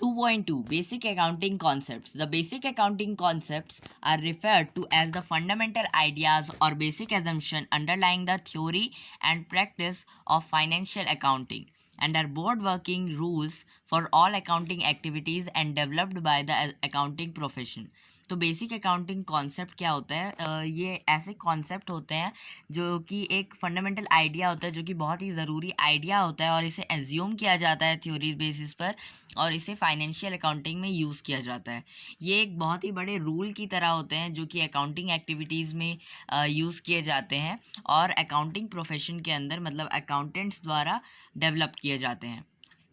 2.2 Basic Accounting Concepts. The basic accounting concepts are referred to as the fundamental ideas or basic assumption underlying the theory and practice of financial accounting and are board working rules for all accounting activities and developed by the accounting profession. तो basic accounting concept क्या होता है? ये ऐसे concept होते हैं जो कि एक फंडामेंटल आइडिया होता है, जो कि बहुत ही ज़रूरी आइडिया होता है और इसे एज्यूम किया जाता है थ्योरी बेसिस पर और इसे फाइनेंशियल अकाउंटिंग में यूज़ किया जाता है। ये एक बहुत ही बड़े रूल की तरह होते हैं जो कि अकाउंटिंग एक्टिविटीज़ में यूज़ किए जाते हैं और अकाउंटिंग प्रोफेशन के अंदर मतलब अकाउंटेंट्स द्वारा डेवलप किए जाते हैं।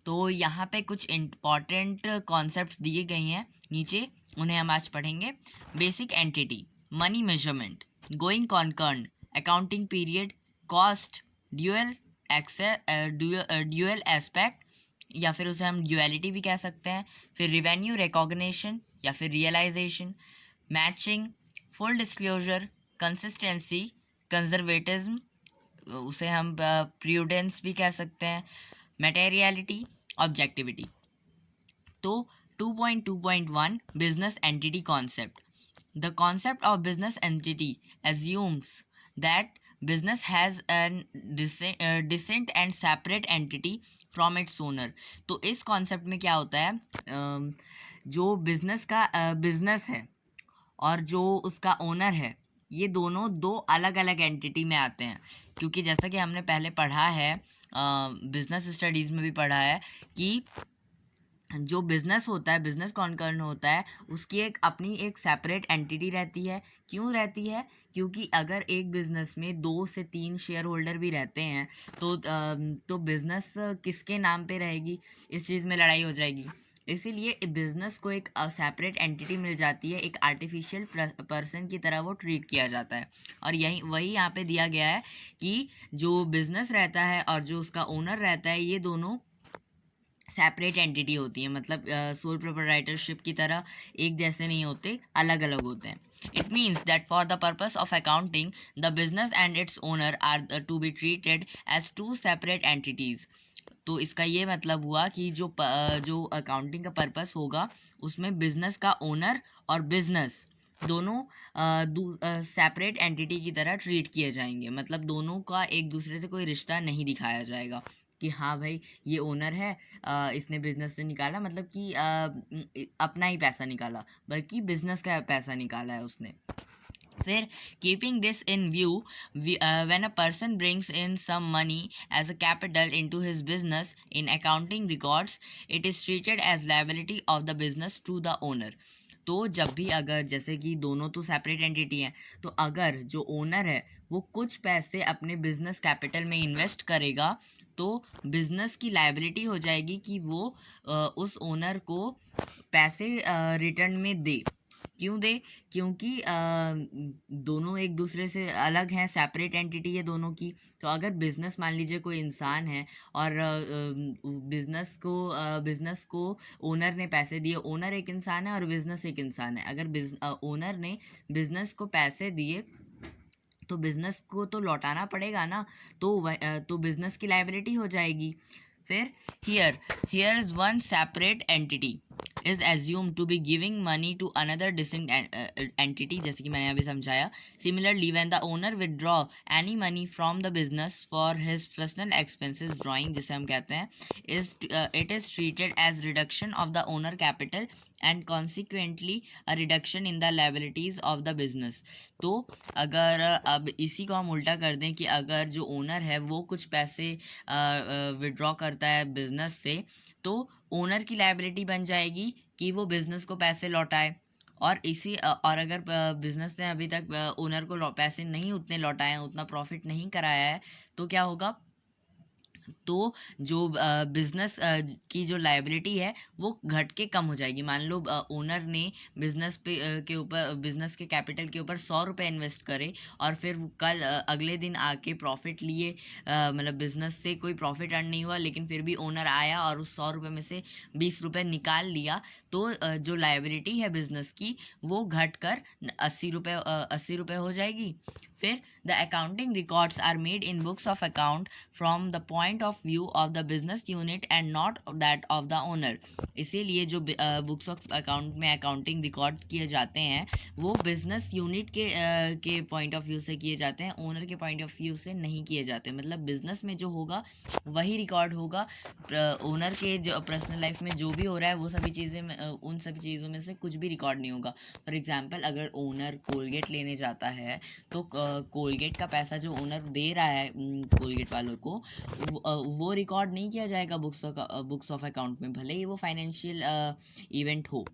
तो यहाँ पे कुछ इम्पॉर्टेंट कॉन्सेप्ट्स दिए गए हैं नीचे, उन्हें हम आज पढ़ेंगे। Basic entity, money measurement, going concern, accounting period, cost, dual aspect या फिर उसे हम ड्यूअलिटी भी कह सकते हैं, फिर रिवेन्यू रिकॉग्निशन या फिर realisation, matching, full disclosure, consistency, conservatism, उसे हम प्रूडेंस भी कह सकते हैं, मटेरियलिटी, ऑब्जेक्टिविटी। तो 2.2.1 business entity concept. The concept of business entity assumes that business has an distinct and separate entity from its owner. तो इस कॉन्सेप्ट में क्या होता है, जो बिजनेस का बिजनेस है और जो उसका ओनर है, ये दोनों दो अलग अलग एंटिटी में आते हैं। क्योंकि जैसा कि हमने पहले पढ़ा है, बिजनेस स्टडीज़ में भी पढ़ा है कि जो बिज़नेस होता है, बिज़नेस कॉन्कर्न होता है, उसकी एक अपनी एक सेपरेट एंटिटी रहती है। क्यों रहती है? क्योंकि अगर एक बिज़नेस में 2 से 3 शेयर होल्डर भी रहते हैं तो बिज़नेस किसके नाम पे रहेगी, इस चीज़ में लड़ाई हो जाएगी। इसीलिए बिज़नेस को एक सेपरेट एंटिटी मिल जाती है, एक आर्टिफिशियल पर्सन की तरह वो ट्रीट किया जाता है। और वही यहाँ पे दिया गया है कि जो बिज़नेस रहता है और जो उसका ओनर रहता है, ये दोनों सेपरेट एंटिटी होती है। मतलब सोल प्रोप्राइटरशिप की तरह एक जैसे नहीं होते, अलग अलग होते हैं। It means that for the purpose of accounting, the business and its owner are to be treated as two separate entities. तो इसका ये मतलब हुआ कि जो अकाउंटिंग का पर्पस होगा, उसमें बिजनेस का ओनर और बिजनेस दोनों सेपरेट एंटिटी की तरह ट्रीट किए जाएंगे। मतलब दोनों का एक दूसरे से कोई रिश्ता नहीं दिखाया जाएगा कि हाँ भाई ये ओनर है, इसने बिजनेस से निकाला, मतलब कि अपना ही पैसा निकाला, बल्कि बिजनेस का पैसा निकाला है उसने। फिर keeping this in view, when a person brings in some money as a capital into his business in accounting records, it is treated as liability of the business to the owner. तो जब भी अगर जैसे कि दोनों तो separate entity हैं, तो अगर जो ओनर है वो कुछ पैसे अपने बिजनेस कैपिटल में इन्वेस्ट करेगा, तो बिजनेस की लायबिलिटी हो जाएगी कि वो उस ओनर को पैसे रिटर्न में दे। क्यों दे? क्योंकि दोनों एक दूसरे से अलग हैं, सेपरेट एंटिटी है दोनों की। तो अगर बिजनेस, मान लीजिए कोई इंसान है और बिजनेस को ओनर ने पैसे दिए, ओनर एक इंसान है और बिजनेस एक इंसान है। अगर ओनर ने बिजनेस को पैसे दिए तो बिजनेस को तो लौटाना पड़ेगा ना, तो बिजनेस की लायबिलिटी हो जाएगी। फिर here is one separate entity is assumed to be giving money to another distinct entity, जैसे कि मैंने अभी समझाया। Similarly, when the owner withdraw any money from the business for his personal expenses, drawing जिसे हम कहते हैं, it is treated as reduction of the owner capital and consequently a reduction in the liabilities of the business. तो अगर अब इसी को हम उल्टा कर दें कि अगर जो ओनर है वो कुछ पैसे विड्रॉ करता है बिजनेस से, तो ओनर की लायबिलिटी बन जाएगी कि वो बिजनेस को पैसे लौटाए। और अगर बिजनेस ने अभी तक ओनर को पैसे नहीं उतने लौटाए हैं, उतना प्रॉफिट नहीं कराया है, तो क्या होगा? तो जो बिजनेस की जो लायबिलिटी है वो घट के कम हो जाएगी। मान लो ओनर ने बिजनेस के कैपिटल के ऊपर 100 रुपये इन्वेस्ट करे और फिर कल अगले दिन आके प्रॉफिट लिए, मतलब बिजनेस से कोई प्रॉफिट अर्न नहीं हुआ, लेकिन फिर भी ओनर आया और उस 100 रुपये में से 20 रुपये निकाल लिया, तो जो लायबिलिटी है बिजनेस की वो घट कर 80 रुपये हो जाएगी। फिर the accounting records are made in books of account from the point of view of the business unit and not that of the owner. इसीलिए जो बुक्स ऑफ अकाउंट में अकाउंटिंग रिकॉर्ड किए जाते हैं वो बिजनेस यूनिट के point of view से किए जाते हैं, ओनर के पॉइंट ऑफ व्यू से नहीं किए जाते। मतलब बिजनेस में जो होगा वही रिकॉर्ड होगा, ओनर के जो पर्सनल लाइफ में जो भी हो रहा है वो सभी चीज़ें उन सभी चीज़ों में से कुछ भी रिकॉर्ड नहीं होगा। फॉर एग्जांपल अगर ओनर कोलगेट लेने जाता है तो कोलगेट का पैसा जो ओनर दे रहा है कोलगेट वालों को वो रिकॉर्ड नहीं किया जाएगा बुक्स ऑफ अकाउंट में, भले ही वो फाइनेंशियल इवेंट हो।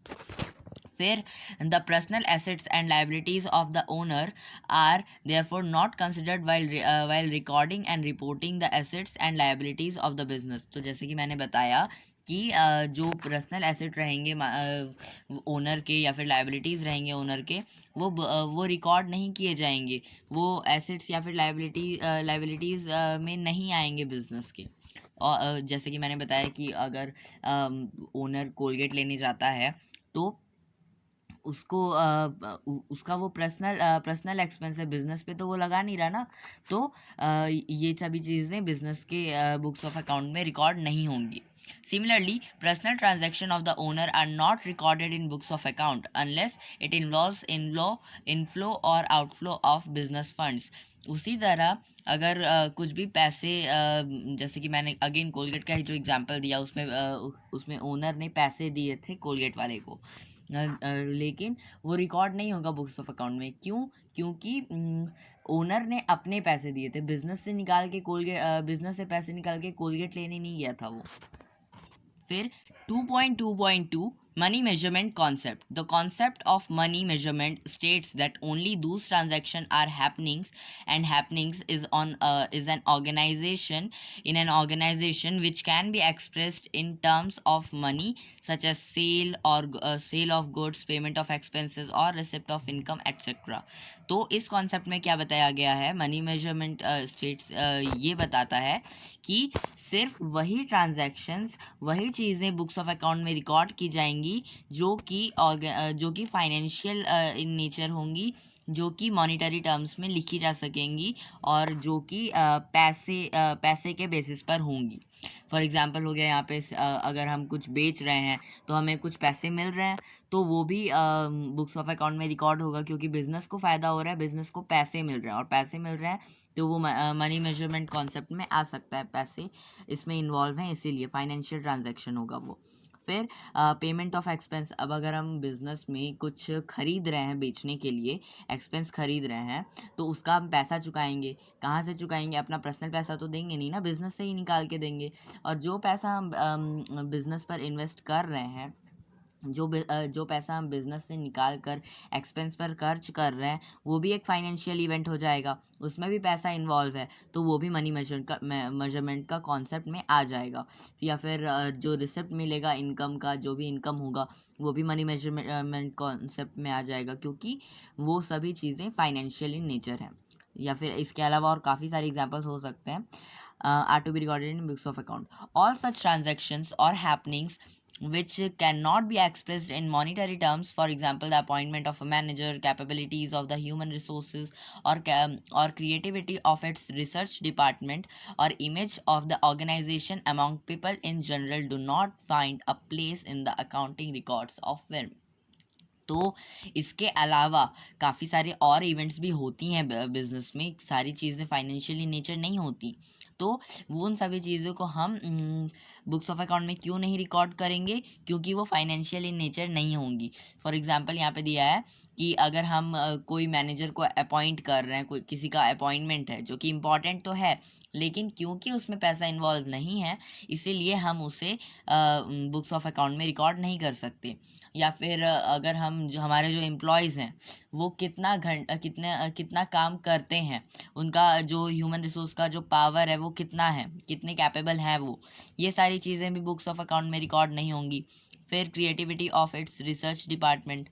फिर the personal assets and liabilities of the owner are therefore not considered while recording and reporting the assets and liabilities of the business. तो जैसे कि मैंने बताया कि जो पर्सनल एसेट रहेंगे ओनर के या फिर लाइबिलिटीज़ रहेंगे ओनर के, वो रिकॉर्ड नहीं किए जाएंगे, वो एसेट्स या फिर लाइबिलिटीज़ में नहीं आएंगे बिजनेस के। और जैसे कि मैंने बताया कि अगर ओनर कोलगेट लेने जाता है तो उसको उसका वो पर्सनल एक्सपेंस है, बिजनेस पे तो वो लगा नहीं रहा ना, तो ये सभी चीज़ें बिजनेस के बुक्स ऑफ अकाउंट में रिकॉर्ड नहीं होंगी। Similarly, personal transactions of the owner are not recorded in books of account unless it involves inflow or outflow of business funds. उसी तरह अगर कुछ भी पैसे जैसे कि मैंने अगेन कोलगेट का ही जो एग्जांपल दिया उसमें ओनर ने पैसे दिए थे कोलगेट वाले को, लेकिन वो रिकॉर्ड नहीं होगा बुक्स ऑफ अकाउंट में। क्यों? क्योंकि ओनर ने अपने पैसे दिए थे, बिजनेस से पैसे निकाल के कोलगेट लेने नहीं गया था वो। फिर 2.2.2 Money measurement concept. The concept of money measurement states that only those transactions are happenings is an organization in an organization which can be expressed in terms of money such as sale of goods, payment of expenses or receipt of income etc. तो इस concept में क्या बताया गया है, money measurement states ये बताता है कि सिर्फ वही ट्रांजैक्शंस, वही चीज़ें बुक्स ऑफ अकाउंट में रिकॉर्ड की जाएंगी जो कि फाइनेंशियल इन नेचर होंगी, जो कि मॉनिटरी टर्म्स में लिखी जा सकेंगी और जो कि पैसे के बेसिस पर होंगी। फॉर एग्जांपल हो गया यहाँ पे अगर हम कुछ बेच रहे हैं तो हमें कुछ पैसे मिल रहे हैं तो वो भी बुक्स ऑफ अकाउंट में रिकॉर्ड होगा, क्योंकि बिजनेस को फ़ायदा हो रहा है, बिजनेस को पैसे मिल रहे हैं और पैसे मिल रहे हैं तो वो मनी मेजरमेंट कॉन्सेप्ट में आ सकता है, पैसे इसमें इन्वॉल्व हैं, इसीलिए फाइनेंशियल ट्रांजैक्शन होगा वो। फिर पेमेंट ऑफ एक्सपेंस, अब अगर हम बिजनेस में कुछ खरीद रहे हैं बेचने के लिए, एक्सपेंस खरीद रहे हैं तो उसका हम पैसा चुकाएंगे, कहाँ से चुकाएंगे? अपना पर्सनल पैसा तो देंगे नहीं ना, बिजनेस से ही निकाल के देंगे। और जो पैसा हम बिजनेस पर इन्वेस्ट कर रहे हैं, जो पैसा हम बिजनेस से निकाल कर एक्सपेंस पर खर्च कर रहे हैं, वो भी एक फाइनेंशियल इवेंट हो जाएगा, उसमें भी पैसा इन्वॉल्व है, तो वो भी मनी मेजरमेंट का कॉन्सेप्ट में आ जाएगा। या फिर जो रिसिप्ट मिलेगा इनकम का, जो भी इनकम होगा वो भी मनी मेजरमेंट कॉन्सेप्ट में आ जाएगा, क्योंकि वो सभी चीज़ें फाइनेंशियल इन नेचर हैं। या फिर इसके अलावा और काफ़ी सारे एग्जाम्पल्स हो सकते हैं। Are to be recorded in books of account. All such transactions और happenings which cannot be expressed in monetary terms, for example the appointment of a manager, capabilities of the human resources or creativity of its research department or image of the organization among people in general, do not find a place in the accounting records of firm. तो इसके अलावा काफ़ी सारे और events भी होती हैं business में, सारी चीज़ें फाइनेंशियली नेचर नहीं होती, तो वो उन सभी चीज़ों को हम बुक्स ऑफ अकाउंट में क्यों नहीं रिकॉर्ड करेंगे? क्योंकि वो फाइनेंशियल इन नेचर नहीं होंगी। फॉर एग्जांपल यहाँ पे दिया है कि अगर हम कोई मैनेजर को अपॉइंट कर रहे हैं, कोई किसी का अपॉइंटमेंट है जो कि इम्पॉर्टेंट तो है, लेकिन क्योंकि उसमें पैसा इन्वॉल्व नहीं है इसीलिए हम उसे बुक्स ऑफ अकाउंट में रिकॉर्ड नहीं कर सकते। या फिर अगर हम हमारे जो एम्प्लॉयज़ हैं वो कितना काम करते हैं, उनका जो ह्यूमन रिसोर्स का जो पावर है वो कितना है, कितने कैपेबल हैं वो, ये सारी चीज़ें भी बुक्स ऑफ अकाउंट में रिकॉर्ड नहीं होंगी। फिर creativity of its research department,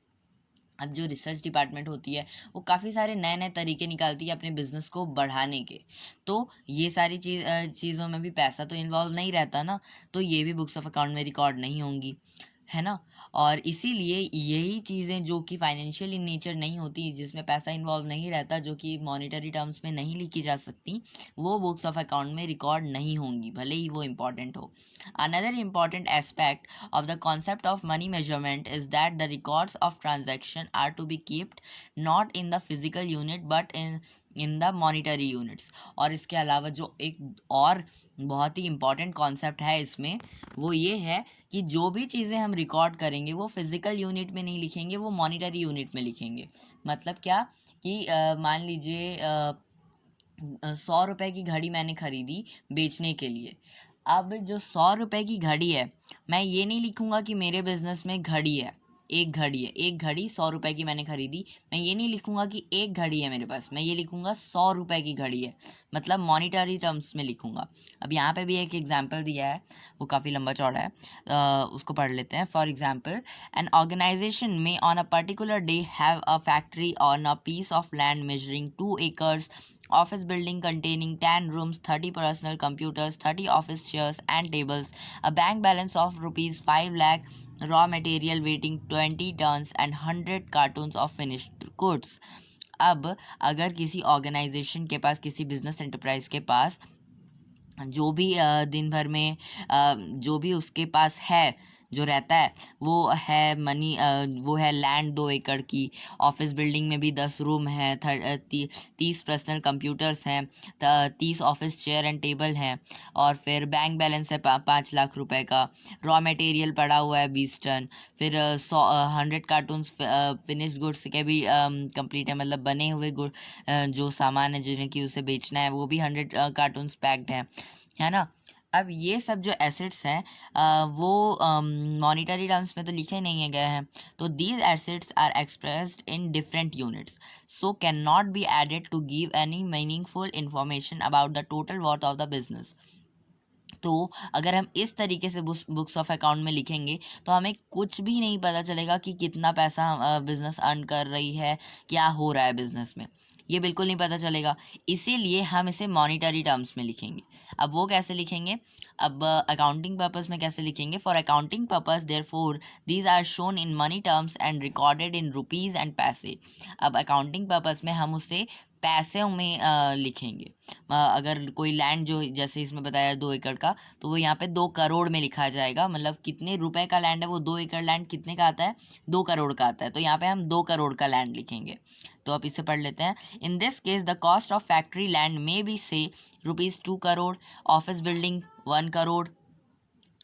अब जो रिसर्च डिपार्टमेंट होती है वो काफ़ी सारे नए नए तरीके निकालती है अपने बिजनेस को बढ़ाने के, तो ये सारी चीज़ों में भी पैसा तो इन्वॉल्व नहीं रहता ना, तो ये भी बुक्स ऑफ अकाउंट में रिकॉर्ड नहीं होंगी। है ना। और इसीलिए यही चीज़ें जो कि फाइनेंशियल इन नेचर नहीं होती, जिसमें पैसा इन्वॉल्व नहीं रहता, जो कि मॉनेटरी टर्म्स में नहीं लिखी जा सकती, वो बुक्स ऑफ अकाउंट में रिकॉर्ड नहीं होंगी, भले ही वो इम्पॉर्टेंट हो। Another important aspect of the concept of money measurement is that the records of transaction are to be keeped not in the physical unit but in the monetary units. और इसके अलावा जो एक और बहुत ही इम्पॉर्टेंट कॉन्सेप्ट है इसमें, वो ये है कि जो भी चीज़ें हम रिकॉर्ड करेंगे वो फिजिकल यूनिट में नहीं लिखेंगे, वो मॉनिटरी यूनिट में लिखेंगे। मतलब क्या कि मान लीजिए 100 रुपए की घड़ी मैंने खरीदी बेचने के लिए। अब जो 100 रुपए की घड़ी है, मैं ये नहीं लिखूंगा कि मेरे बिजनेस में घड़ी है, एक घड़ी है, एक घड़ी 100 रुपए की मैंने खरीदी। मैं ये नहीं लिखूंगा कि एक घड़ी है मेरे पास, मैं ये लिखूंगा 100 रुपए की घड़ी है, मतलब मॉनिटरी टर्म्स में लिखूंगा। अब यहाँ पे भी एक एग्जाम्पल दिया है, वो काफ़ी लंबा चौड़ा है, उसको पढ़ लेते हैं। फॉर एग्जाम्पल, एन ऑर्गेनाइजेशन में on a particular day have a factory on a piece of land measuring 2 acres, office building containing 10 rooms, 30 personal computers, 30 office chairs and tables, a bank balance of rupees 5 lakh, raw material weighing 20 tons and 100 cartons of finished goods। अब अगर किसी organisation के पास, किसी business enterprise के पास जो भी दिन भर में जो भी उसके पास है, जो रहता है, वो है मनी, वो है लैंड 2 एकड़ की, ऑफिस बिल्डिंग में भी 10 रूम हैं, 30 पर्सनल कंप्यूटर्स हैं, 30 ऑफिस चेयर एंड टेबल हैं, और फिर बैंक बैलेंस है 5 लाख रुपए का, रॉ मटेरियल पड़ा हुआ है 20 टन, फिर 100 कार्टून्स फिनिश्ड गुड्स के भी कंप्लीट है, मतलब बने हुए गुड जो सामान है जिन्हें कि उसे बेचना है, वो भी 100 कार्टून्स पैक्ड हैं, है ना। अब ये सब जो एसेट्स हैं वो मॉनिटरी टर्म्स में तो लिखे नहीं गए हैं, तो these assets are expressed in different units, so can not be added to give any meaningful information about the total worth of the business. तो अगर हम इस तरीके से बुक्स ऑफ अकाउंट में लिखेंगे तो हमें कुछ भी नहीं पता चलेगा कि कितना पैसा बिजनेस अर्न कर रही है, क्या हो रहा है बिजनेस में, ये बिल्कुल नहीं पता चलेगा। इसीलिए हम इसे मॉनिटरी टर्म्स में लिखेंगे। अब वो कैसे लिखेंगे, अब अकाउंटिंग पर्पस में कैसे लिखेंगे, for accounting purpose therefore these are shown in money terms and recorded in rupees and पैसे। अब अकाउंटिंग पर्पस में हम उसे पैसों में लिखेंगे। अगर कोई लैंड, जो जैसे इसमें बताया 2 एकड़ का, तो वो यहाँ पे 2 करोड़ में लिखा जाएगा, मतलब कितने रुपए का लैंड है वो, 2 एकड़ लैंड कितने का आता है, 2 करोड़ का आता है, तो यहाँ पे हम 2 करोड़ का लैंड लिखेंगे। तो आप इसे पढ़ लेते हैं। In this case the cost of factory land में बी से ₹2 crore, office building 1 crore,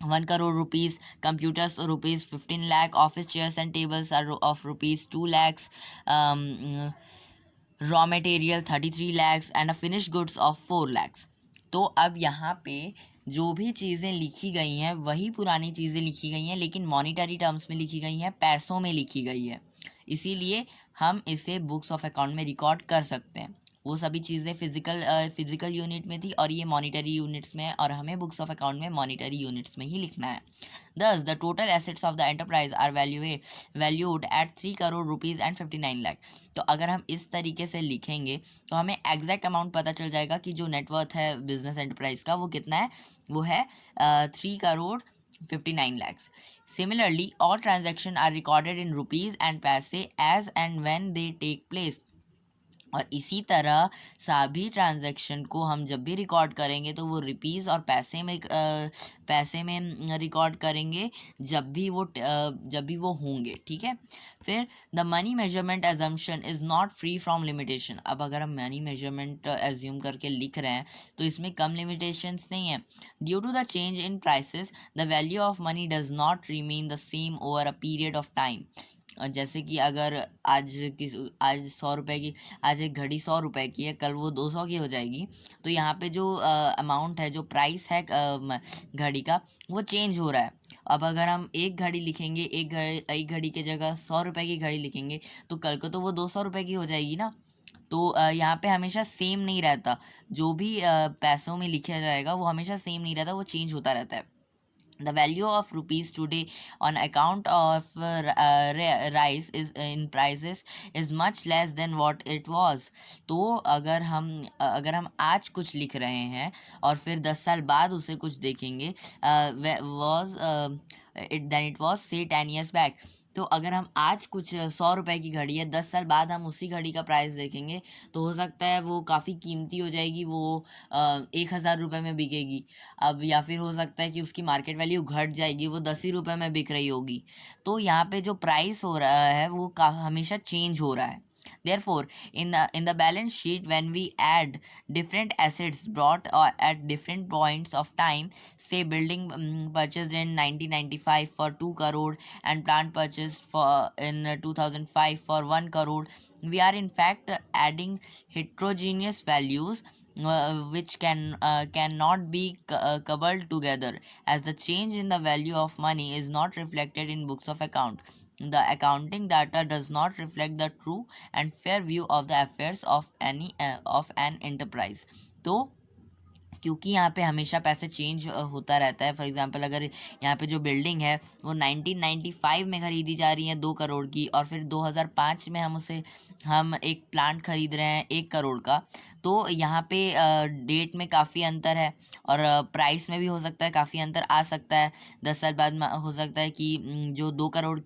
1 crore rupees, computers ₹15 lakh, office chairs and tables are of ₹2 lakhs, raw material 33 lakhs and a finish goods of 4 lakhs। तो अब यहाँ पे जो भी चीज़ें लिखी गई हैं वही पुरानी चीज़ें लिखी गई हैं, लेकिन मॉनिटरी टर्म्स में लिखी गई हैं, पैसों में लिखी गई है, इसीलिए हम इसे बुक्स ऑफ अकाउंट में रिकॉर्ड कर सकते हैं। वो सभी चीज़ें फिजिकल यूनिट में थी और ये मॉनिटरी यूनिट्स में है, और हमें बुक्स ऑफ अकाउंट में मॉनिटरी यूनिट्स में ही लिखना है। Thus, the total assets of the enterprise are valued at 3 crore rupees and 59 lakh। तो अगर हम इस तरीके से लिखेंगे तो हमें एग्जैक्ट अमाउंट पता चल जाएगा कि जो नेटवर्थ है बिजनेस एंटरप्राइज का वो कितना है, वो है 3 crore 59 lakhs। Similarly, all transactions are recorded in rupees and paise as and when they take place। और इसी तरह सभी ट्रांजैक्शन को हम जब भी रिकॉर्ड करेंगे तो वो रुपीज़ और पैसे में रिकॉर्ड करेंगे जब भी वो होंगे, ठीक है। फिर the money measurement assumption is not free from limitation. अब अगर हम मनी मेजरमेंट एज्यूम करके लिख रहे हैं तो इसमें कम लिमिटेशंस नहीं है। Due to the change in prices the value of money does not remain the same over a period of time. जैसे कि अगर आज 100 रुपए की, आज एक घड़ी 100 रुपए की है, कल वो 200 की हो जाएगी, तो यहाँ पे जो अमाउंट है, जो प्राइस है घड़ी का, वो चेंज हो रहा है। अब अगर हम एक घड़ी लिखेंगे, एक घड़ी की जगह 100 रुपए की घड़ी लिखेंगे, तो कल को तो वो 200 रुपए की हो जाएगी ना। तो यहाँ पे हमेशा सेम नहीं रहता, जो भी पैसों में लिखा जाएगा वो हमेशा सेम नहीं रहता, वो चेंज होता रहता है। The value of rupees today on account of rise is in prices is much less than what it was। तो अगर हम आज कुछ लिख रहे हैं और फिर 10 साल बाद उसे कुछ देखेंगे, was देन इट वॉज से 10 years बैक। तो अगर हम आज कुछ 100 रुपए की घड़ी है, 10 साल बाद हम उसी घड़ी का प्राइस देखेंगे तो हो सकता है वो काफ़ी कीमती हो जाएगी, वो 1,000 रुपये में बिकेगी अब, या फिर हो सकता है कि उसकी मार्केट वैल्यू घट जाएगी, वो 10 ही रुपये में बिक रही होगी। तो यहाँ पे जो प्राइस हो रहा है वो हमेशा चेंज हो रहा है। Therefore, in the balance sheet, when we add different assets brought at different points of time, say building purchased in 1995 for 2 crore and plant purchased for in 2005 for 1 crore, we are in fact adding heterogeneous values which cannot be coupled together, as the change in the value of money is not reflected in books of account. The accounting data does not reflect the true and fair view of the affairs of an enterprise. तो क्योंकि यहाँ पे हमेशा पैसे change होता रहता है। For example अगर यहाँ पे जो बिल्डिंग है वो 1995 में ख़रीदी जा रही है 2 करोड़ की, और फिर 2005 में हम एक प्लांट ख़रीद रहे हैं 1 करोड़ का, तो यहाँ पे डेट में काफ़ी अंतर है और प्राइस में भी हो सकता है काफ़ी अंतर आ सकता है। 10 साल बाद हो सकता है कि जो 2 करोड़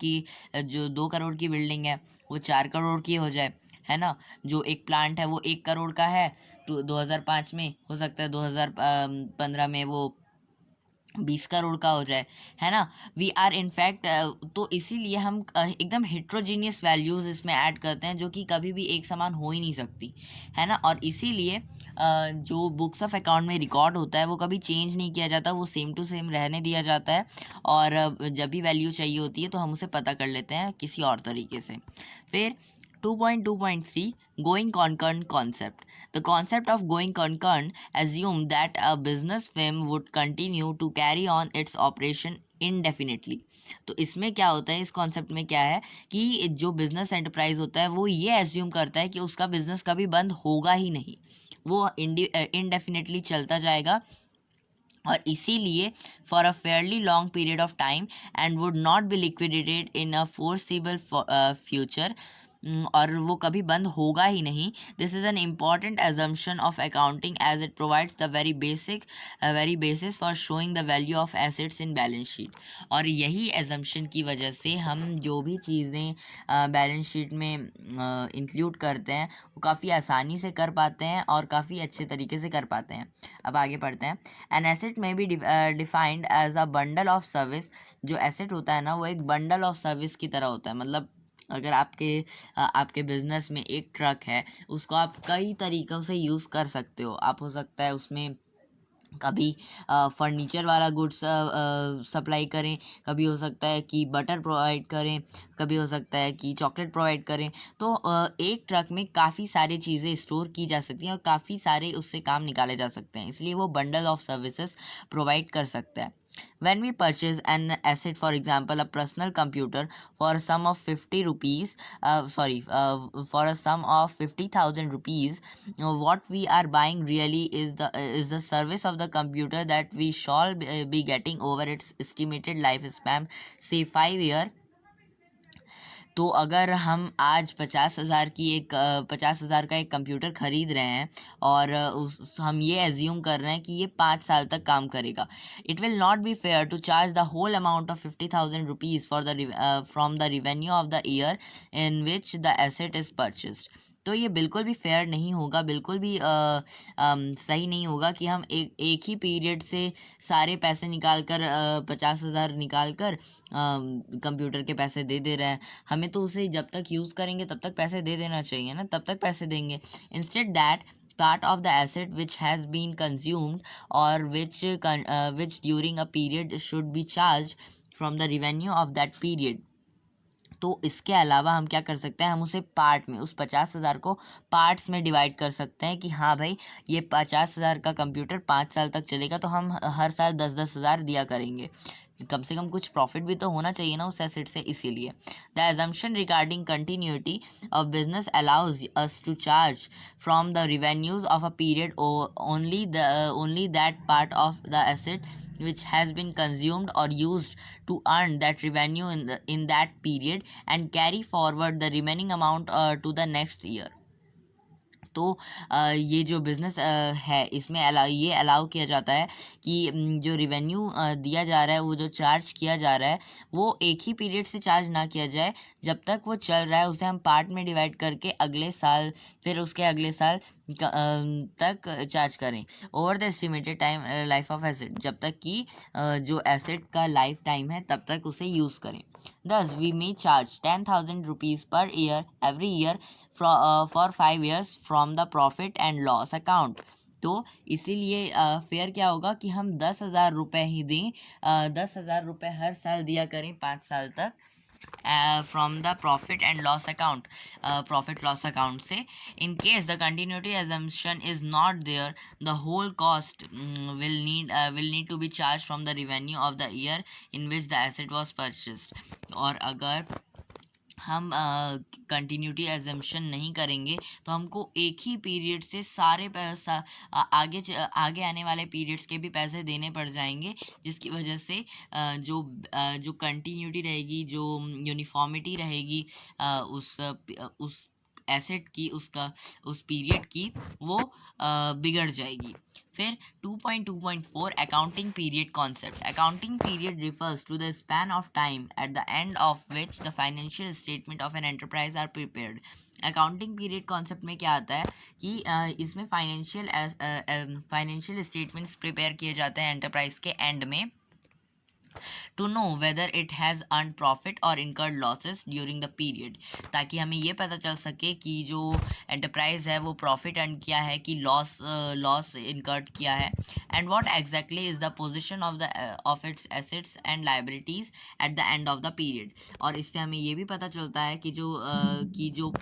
की बिल्डिंग है वो 4 करोड़ की हो जाए, है ना। जो एक प्लांट है वो 1 करोड़ का है, तो 2005 में हो सकता है 2015 में वो 20 करोड़ का हो जाए, है ना। वी आर इनफैक्ट तो इसीलिए हम एकदम हिट्रोजीनियस वैल्यूज़ इसमें ऐड करते हैं जो कि कभी भी एक समान हो ही नहीं सकती, है ना। और इसीलिए जो बुक्स ऑफ अकाउंट में रिकॉर्ड होता है वो कभी चेंज नहीं किया जाता, वो सेम टू सेम रहने दिया जाता है। और जब भी वैल्यू चाहिए होती है तो हम उसे पता कर लेते हैं किसी और तरीके से। फिर 2.2.3 Going concern concept. The concept of going concern assumed that a business firm would continue to carry on its operation indefinitely. तो इसमें क्या होता है, इस कॉन्सेप्ट में क्या है कि जो बिजनेस एंटरप्राइज होता है वो ये एज्यूम करता है कि उसका बिजनेस कभी बंद होगा ही नहीं, वो इंडेफिनेटली चलता जाएगा, और इसीलिए for a fairly long period of time and would not be liquidated in a foreseeable future, और वो कभी बंद होगा ही नहीं। This is an important assumption of accounting as it provides the very basis for showing the value of assets in balance sheet. और यही assumption की वजह से हम जो भी चीज़ें बैलेंस शीट में इंक्लूड करते हैं वो काफ़ी आसानी से कर पाते हैं और काफ़ी अच्छे तरीके से कर पाते हैं। अब आगे पढ़ते हैं। An asset may be defined as a bundle of service. जो एसेट होता है ना वो एक बंडल ऑफ सर्विस की तरह होता है। मतलब अगर आपके बिजनेस में एक ट्रक है, उसको आप कई तरीक़ों से यूज़ कर सकते हो। आप हो सकता है उसमें कभी फर्नीचर वाला गुड्स सप्लाई करें, कभी हो सकता है कि बटर प्रोवाइड करें, कभी हो सकता है कि चॉकलेट प्रोवाइड करें। तो एक ट्रक में काफ़ी सारी चीज़ें स्टोर की जा सकती हैं और काफ़ी सारे उससे काम निकाले जा सकते हैं, इसलिए वो बंडल ऑफ सर्विसेज प्रोवाइड कर सकता है। When we purchase an asset, for example, a personal computer for a sum of 50 rupees, for a sum of 50,000 rupees, what we are buying really is the service of the computer that we shall be getting over its estimated lifespan, say 5 year। तो अगर हम आज 50,000 का एक computer ख़रीद रहे हैं और हम ये एज्यूम कर रहे हैं कि ये 5 साल तक काम करेगा, it will not be fair to charge the whole amount of 50,000 rupees from the revenue of the year in which the asset is purchased. तो ये बिल्कुल भी फेयर नहीं होगा, बिल्कुल भी सही नहीं होगा कि हम एक ही पीरियड से सारे पैसे निकाल कर 50,000 निकाल कर कंप्यूटर के पैसे दे रहे हैं। हमें तो उसे जब तक यूज़ करेंगे तब तक पैसे दे देना चाहिए ना, तब तक पैसे देंगे। Instead that part of the asset which has been consumed or which during a period should be charged from the revenue of that period। तो इसके अलावा हम क्या कर सकते हैं, हम उसे पार्ट में उस 50,000 को पार्ट्स में डिवाइड कर सकते हैं कि हाँ भाई ये 50,000 का कंप्यूटर 5 साल तक चलेगा, तो हम हर साल 10,000 दिया करेंगे। कम से कम कुछ प्रॉफिट भी तो होना चाहिए ना उस एसेट से, इसीलिए। The assumption regarding continuity of business allows us to charge from the revenues of a period only that part of the asset which has been consumed or used to earn that revenue in that period and carry forward the remaining amount to the next year। तो ये जो business है इसमें ये allow किया जाता है कि जो रिवेन्यू दिया जा रहा है, वो जो चार्ज किया जा रहा है, वो एक ही पीरियड से चार्ज ना किया जाए। जब तक वो चल रहा है उसे हम पार्ट में डिवाइड करके अगले साल, फिर उसके अगले साल तक चार्ज करें। Over the estimated time life of asset, जब तक कि जो एसेट का लाइफ टाइम है तब तक उसे यूज़ करें। Thus, we may charge 10,000 rupees per year every year for 5 years from the profit and loss account. तो इसीलिए फेयर क्या होगा कि हम 10,000 रुपये ही दें, 10,000 रुपये हर साल दिया करें 5 साल तक, from the profit and loss account, profit loss account से. In case the continuity assumption is not there, the whole cost will need to be charged from the revenue of the year in which the asset was purchased. और अगर हम continuity assumption नहीं करेंगे तो हमको एक ही period से सारे आगे आने वाले पीरियड्स के भी पैसे देने पड़ जाएंगे, जिसकी वजह से जो कंटिन्यूटी रहेगी, जो यूनिफॉर्मिटी रहेगी उस एसेट की, उस पीरियड की, वो बिगड़ जाएगी। फिर 2.2.4 accounting period concept. Accounting period refers to the span of time at the end of which the financial statement of an enterprise are prepared. Accounting period concept में क्या आता है कि इसमें फाइनेंशियल स्टेटमेंट्स प्रिपेयर किए जाते हैं एंटरप्राइज के एंड में, to know whether it has earned profit or incurred losses during the period, ताकि हमें ये पता चल सके कि जो एंटरप्राइज है वो प्रॉफिट अर्न किया है कि लॉस इनकर्ड किया है, and what exactly is the position of its assets and liabilities eight the end of the period. और इससे हमें ये भी पता चलता है कि जो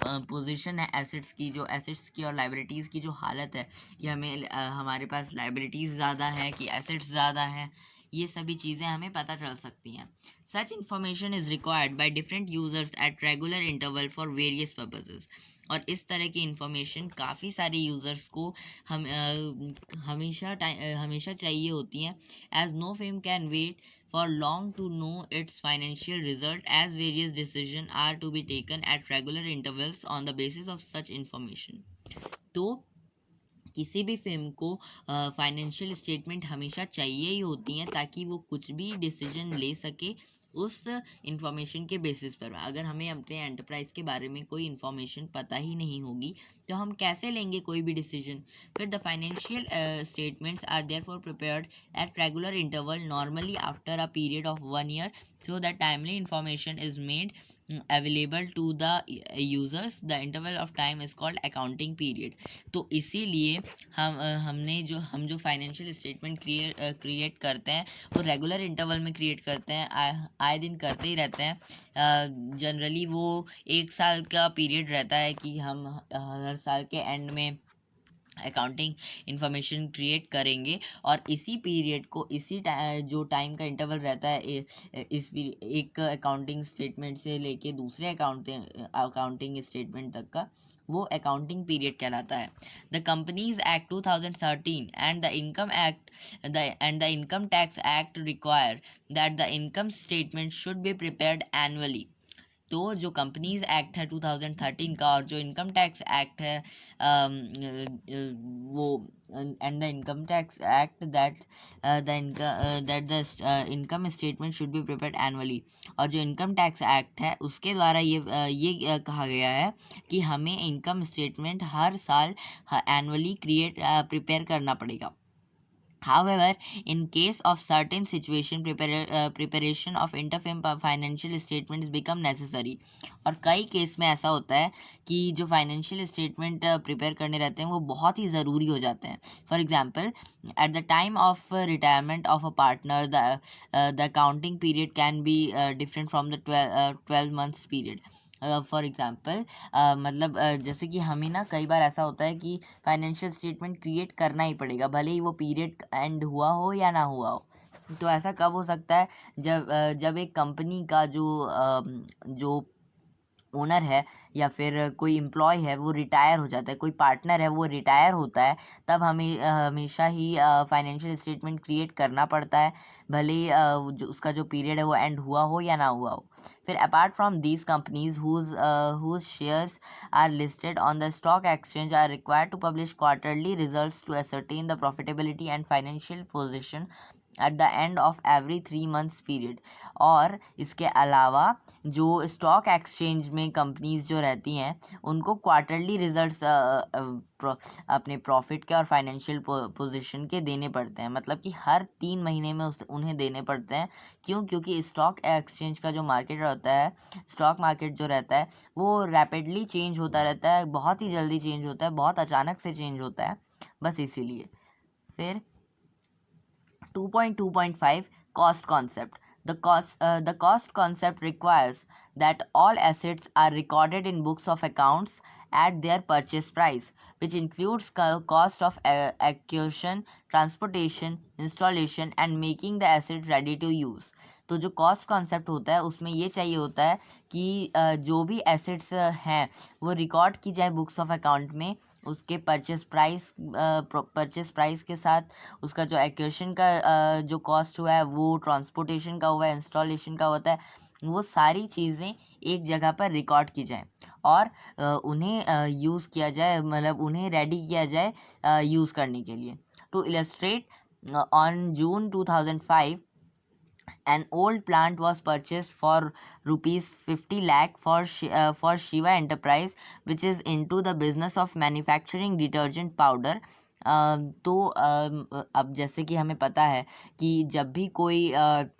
पोजीशन है एसेट्स की, जो एसेट्स की और लाइबिलिटीज़ की जो हालत है कि हमारे पास लाइबिलिटीज़ ज़्यादा है कि एसेट्स ज़्यादा हैं, ये सभी चीज़ें हमें पता चल सकती हैं. सच information is required by different users eight regular interval for various purposes. और इस तरह की इन्फॉर्मेशन काफ़ी सारे यूज़र्स को हमेशा चाहिए होती हैं, as no firm can wait for long to know its financial result, as various decision are to be taken at regular intervals on the basis of such information. तो किसी भी फिल्म को फाइनेंशियल स्टेटमेंट हमेशा चाहिए ही होती हैं ताकि वो कुछ भी डिसीजन ले सके उस इंफॉर्मेशन के बेसिस पर. अगर हमें अपने एंटरप्राइज के बारे में कोई इन्फॉर्मेशन पता ही नहीं होगी तो हम कैसे लेंगे कोई भी डिसीजन. फिर the financial statements are therefore prepared at regular interval, normally after a period of 1 year, so that timely information is made available to the users. The interval of time is called accounting period. तो इसीलिए हम जो financial statement create करते हैं वो regular interval में create करते हैं, आए दिन करते ही रहते हैं. जनरली वो 1 साल का पीरियड रहता है कि हम हर साल के एंड में अकाउंटिंग इन्फॉर्मेशन क्रिएट करेंगे, और इसी पीरियड को जो टाइम का इंटरवल रहता है एक अकाउंटिंग स्टेटमेंट से लेके दूसरे अकाउंटिंग स्टेटमेंट तक का, वो अकाउंटिंग पीरियड कहलाता है. The companies act 2013 and the income tax act require that the income statement should be prepared annually. तो जो कंपनीज एक्ट है 2013 का और जो इनकम टैक्स एक्ट है वो and the income tax act that the income statement should be prepared annually. और जो इनकम टैक्स एक्ट है उसके द्वारा ये कहा गया है कि हमें इनकम स्टेटमेंट हर साल एनुअली प्रिपेयर करना पड़ेगा. However, in case of certain situation, preparation of inter-firm financial statements become necessary. और कई केस में ऐसा होता है कि जो फाइनेंशियल स्टेटमेंट प्रिपेयर करने रहते हैं वो बहुत ही ज़रूरी हो जाते हैं. For example, at the time of retirement of a partner the accounting period can be different from the 12 months period. For example मतलब जैसे कि हमें ना कई बार ऐसा होता है कि फाइनेंशियल स्टेटमेंट क्रिएट करना ही पड़ेगा, भले ही वो पीरियड एंड हुआ हो या ना हुआ हो. तो ऐसा कब हो सकता है जब एक कंपनी का जो ओनर है या फिर कोई एम्प्लॉय है वो रिटायर हो जाता है, कोई पार्टनर है वो रिटायर होता है, तब हमें हमेशा ही फाइनेंशियल स्टेटमेंट क्रिएट करना पड़ता है, भले ही जो उसका जो पीरियड है वो एंड हुआ हो या ना हुआ हो। फिर apart from these companies whose shares are listed on the stock exchange are required to publish quarterly results to ascertain the profitability and financial position at the end of every 3 months period. और इसके अलावा जो stock exchange में companies जो रहती हैं उनको quarterly results अपने प्रॉफिट के और फाइनेंशियल पोजीशन के देने पड़ते हैं, मतलब कि हर 3 महीने में उन्हें देने पड़ते हैं। क्यों? क्योंकि स्टॉक एक्सचेंज का जो मार्केट होता है, स्टॉक मार्केट जो रहता है वो रैपिडली चेंज होता रहता है, बहुत ही जल्दी चेंज होता है, बहुत अचानक से चेंज होता है, बस इसीलिए। फिर 2.2.5 cost concept. The cost concept requires that all assets are recorded in books of accounts at their purchase price, which includes cost of acquisition, transportation, installation and making the asset ready to use. तो जो cost concept होता है उसमें ये चाहिए होता है कि जो भी एसेट्स हैं वो रिकॉर्ड की जाए बुक्स ऑफ अकाउंट में, उसके परचेस प्राइस के साथ, उसका जो एक्विजिशन का जो कॉस्ट हुआ है, वो ट्रांसपोर्टेशन का हुआ है, इंस्टॉलेशन का होता है, वो सारी चीज़ें एक जगह पर रिकॉर्ड की जाए और उन्हें यूज़ किया जाए, मतलब उन्हें रेडी किया जाए यूज़ करने के लिए। To illustrate, on June 2005 an old plant was purchased for rupees 50 lakh for Shiva Enterprise, which is into the business of manufacturing detergent powder. तो अब जैसे कि हमें पता है कि जब भी कोई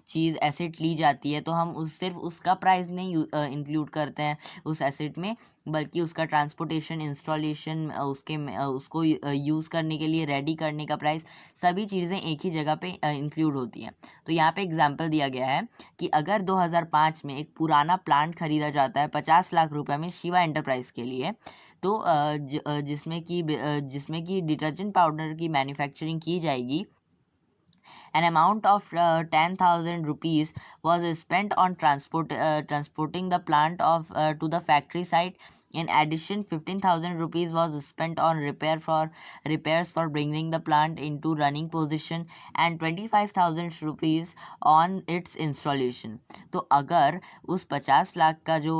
चीज़ एसेट ली जाती है तो हम सिर्फ उसका प्राइस नहीं इंक्लूड करते हैं उस एसेट में, बल्कि उसका ट्रांसपोर्टेशन, इंस्टॉलेशन, उसको यूज़ करने के लिए रेडी करने का प्राइस, सभी चीज़ें एक ही जगह पे इंक्लूड होती हैं। तो यहाँ पे एग्जांपल दिया गया है कि अगर 2005 में एक पुराना प्लांट खरीदा जाता है 50 लाख रुपए में शिवा एंटरप्राइज के लिए, तो जिसमें कि डिटर्जेंट पाउडर की मैन्युफैक्चरिंग की जाएगी, an amount of 10,000 rupees was spent on transporting the plant to the factory site. In addition, 15,000 rupees was spent on repairs for bringing the plant into running position and 25,000 rupees on its installation. तो अगर उस 50 लाख का जो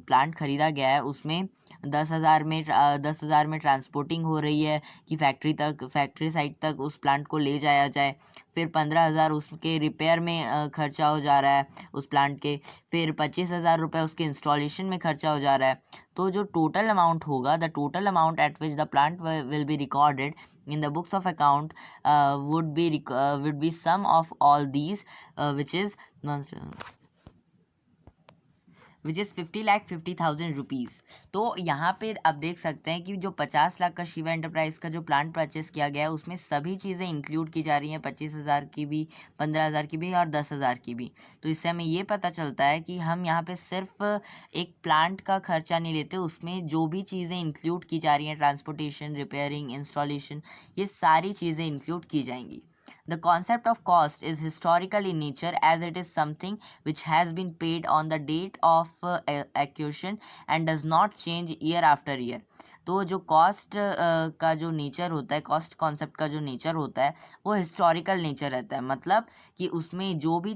plant खरीदा गया है उसमें 10,000 में ट्रांसपोर्टिंग हो रही है कि फैक्ट्री साइट तक उस प्लांट को ले जाया जाए, फिर 15,000 उसके रिपेयर में खर्चा हो जा रहा है उस प्लांट के, फिर 25,000 रुपये उसके इंस्टॉलेशन में खर्चा हो जा रहा है। तो जो टोटल अमाउंट होगा, the total amount at which the plant will be recorded in the books of account would be sum of all these, which is 50,50,000 rupees. तो यहाँ पे आप देख सकते हैं कि जो 50 लाख का शिवा एंटरप्राइज का जो प्लांट परचेस किया गया है उसमें सभी चीज़ें इंक्लूड की जा रही हैं, 25,000 की भी, 15,000 की भी और 10,000 की भी। तो इससे हमें ये पता चलता है कि हम यहाँ पे सिर्फ एक प्लांट का खर्चा नहीं लेते, उसमें जो भी चीज़ें इंक्लूड की जा रही हैं, ट्रांसपोर्टेशन, रिपेयरिंग, इंस्टॉलेशन, ये सारी चीज़ें इंक्लूड की जाएंगी। The concept of cost is historical in nature, as it is something which has been paid on the date of acquisition and does not change year after year. तो जो cost का जो nature होता है, cost concept का जो nature होता है वो हिस्टोरिकल नेचर रहता है, मतलब कि उसमें जो भी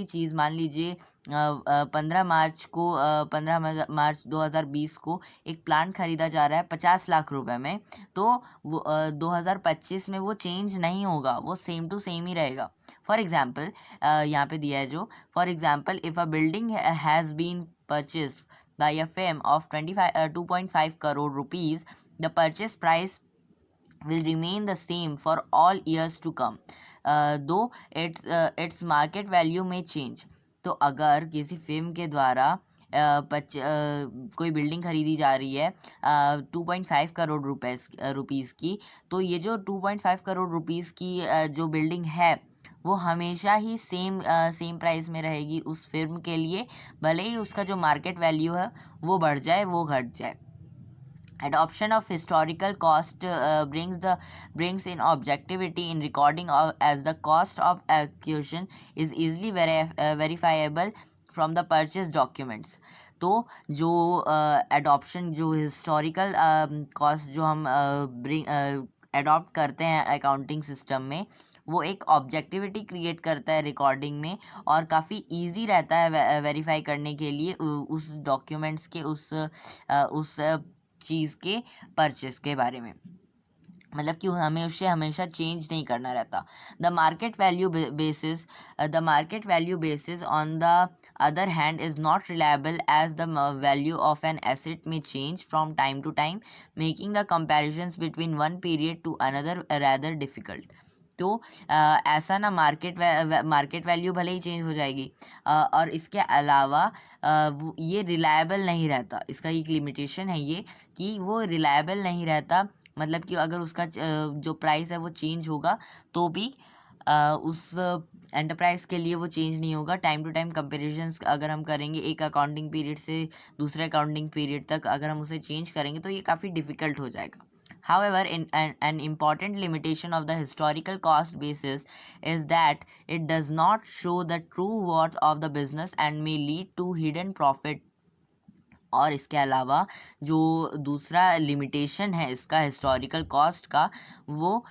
चीज़, मान लीजिए 15 मार्च 2020 को एक प्लांट खरीदा जा रहा है 50 लाख रुपए में, तो वो 2025 में वो चेंज नहीं होगा, वो सेम टू सेम ही रहेगा। फॉर एग्जाम्पल यहाँ पे दिया है जो, for example if a building has been purchased by a firm of 2.5 crore rupees, the purchase price will remain the same for all years to come, though its market value may change. तो अगर किसी firm के द्वारा कोई building खरीदी जा रही है 2.5 करोड़ रुपीज़ की, तो ये जो 2.5 करोड़ रुपीज़ की जो बिल्डिंग है वो हमेशा ही सेम प्राइस में रहेगी उस फिल्म के लिए, भले ही उसका जो मार्केट वैल्यू है वो बढ़ जाए, वो घट जाए। Adoption of historical cost brings in objectivity in recording as the cost of acquisition is easily verifiable from the purchase documents. तो जो एडॉप्शन, जो हिस्टोरिकल कॉस्ट जो हम एडॉप्ट करते हैं अकाउंटिंग सिस्टम में, वो एक ऑब्जेक्टिविटी क्रिएट करता है रिकॉर्डिंग में, और काफ़ी इजी रहता है वेरीफाई करने के लिए उस डॉक्यूमेंट्स के उस चीज़ के परचेस के बारे में। मतलब कि हमें उसे हमेशा चेंज नहीं करना रहता। The market value basis on the other hand is not reliable as the value of an asset may change from time to time, making the comparisons between one period to another rather difficult. तो ऐसा ना, market value भले ही change हो जाएगी, और इसके अलावा ये रिलायबल नहीं रहता। इसका एक लिमिटेशन है ये कि वो रिलायबल नहीं रहता। मतलब कि अगर उसका जो प्राइस है वो चेंज होगा तो भी उस एंटरप्राइज के लिए वो चेंज नहीं होगा। टाइम टू टाइम कंपेरिजन्स अगर हम करेंगे एक अकाउंटिंग पीरियड से दूसरे अकाउंटिंग पीरियड तक, अगर हम उसे चेंज करेंगे तो ये काफ़ी डिफ़िकल्ट हो जाएगा। However, an important limitation of the historical cost basis is that it does not show the true worth of the business and may lead to hidden profit। और इसके अलावा जो दूसरा लिमिटेशन है इसका हिस्टोरिकल कॉस्ट का, वो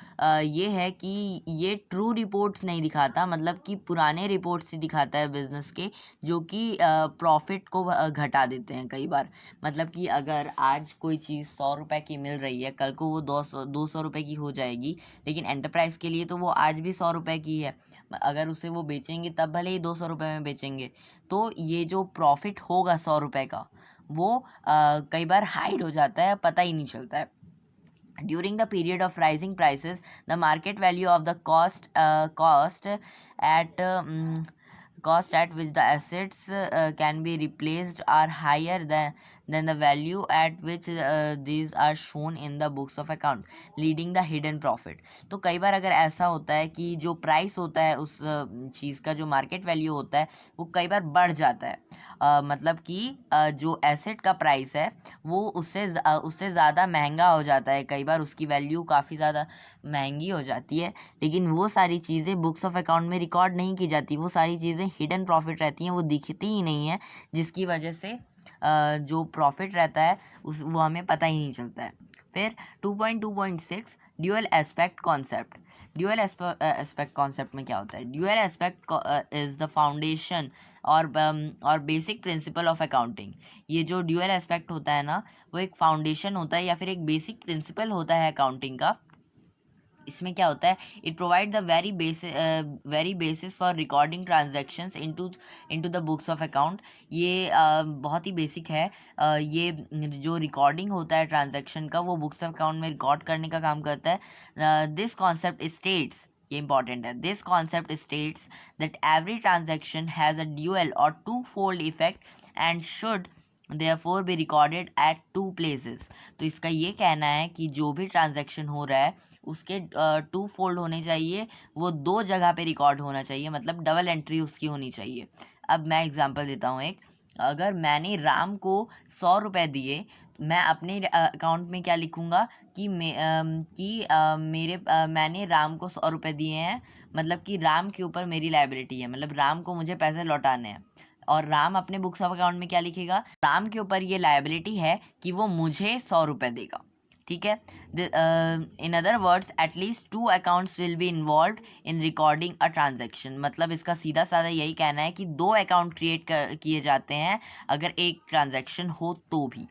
ये है कि ये ट्रू रिपोर्ट्स नहीं दिखाता। मतलब कि पुराने रिपोर्ट्स ही दिखाता है बिजनेस के, जो कि प्रॉफिट को घटा देते हैं कई बार। मतलब कि अगर आज कोई चीज़ 100 रुपये की मिल रही है, कल को वो 200 रुपये की हो जाएगी, लेकिन एंटरप्राइज़ के लिए तो वो आज भी 100 रुपये की है। अगर उसे वो बेचेंगे तब भले ही 200 रुपये में बेचेंगे, तो ये जो प्रॉफिट होगा 100 रुपये का, वो कई बार हाइड हो जाता है, पता ही नहीं चलता है। During the period of rising prices, the market value of the cost at which the assets can be replaced are higher than the value at which these are shown in the books of account, leading the hidden profit। तो कई बार अगर ऐसा होता है कि जो price होता है उस चीज़ का, जो मार्केट वैल्यू होता है, वो कई बार बढ़ जाता है। मतलब कि जो एसेट का प्राइस है वो उससे ज़्यादा महंगा हो जाता है। कई बार उसकी वैल्यू काफ़ी ज़्यादा महंगी हो जाती है, लेकिन वो सारी चीज़ें बुक्स ऑफ अकाउंट में रिकॉर्ड नहीं की जाती। वो सारी चीज़ें हिडन प्रॉफिट रहती हैं, वो दिखती ही नहीं है, जिसकी वजह से जो प्रॉफिट रहता है वो हमें पता ही नहीं चलता है। फिर 2.2.6 dual aspect concept. Dual aspect concept में क्या होता है? Dual aspect is the foundation और बेसिक प्रिंसिपल ऑफ अकाउंटिंग। ये जो ड्यूअल एस्पेक्ट होता है ना, वो एक फाउंडेशन होता है या फिर एक बेसिक प्रिंसिपल होता है अकाउंटिंग का। इसमें क्या होता है? It provide the very basis for recording transactions into the books of account. ये बहुत ही बेसिक है। ये जो रिकॉर्डिंग होता है ट्रांजेक्शन का, वो बुक्स ऑफ अकाउंट में रिकॉर्ड करने का काम करता है। दिस कॉन्सेप्ट स्टेट्स, ये इंपॉर्टेंट है, this concept states that every transaction has a dual or two fold effect and should therefore be recorded at two places। तो इसका ये कहना है कि जो भी ट्रांजैक्शन हो रहा है उसके 2 फोल्ड होने चाहिए, वो 2 जगह पे रिकॉर्ड होना चाहिए, मतलब डबल एंट्री उसकी होनी चाहिए। अब मैं एग्जांपल देता हूँ एक। अगर मैंने राम को 100 रुपये दिए, मैं अपने अकाउंट में क्या लिखूँगा कि मैंने राम को 100 रुपये दिए हैं, मतलब कि राम के ऊपर मेरी लायबिलिटी है, मतलब राम को मुझे पैसे लौटाने हैं। और राम अपने बुक्स ऑफ अकाउंट में क्या लिखेगा? राम के ऊपर ये लायबिलिटी है कि वो मुझे 100 रुपये देगा। ठीक है। इन other words, at least 2 accounts will be involve in recording a transaction. मतलब इसका सीधा साधा यही कहना है कि 2 अकाउंट क्रिएट किए जाते हैं अगर एक ट्रांजेक्शन हो तो भी।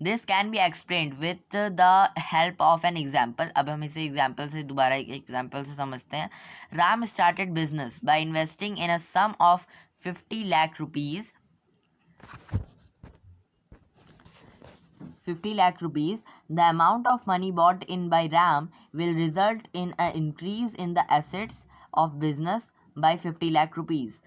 This can be explained with the help of an example. अब हम इसे एग्जाम्पल से दोबारा एक एग्जाम्पल से समझते हैं। Ram started business by investing in a sum of 50 lakh rupees 50 lakh rupees। The amount of money brought in by Ram will result in an increase in the assets of business by 50 lakh rupees।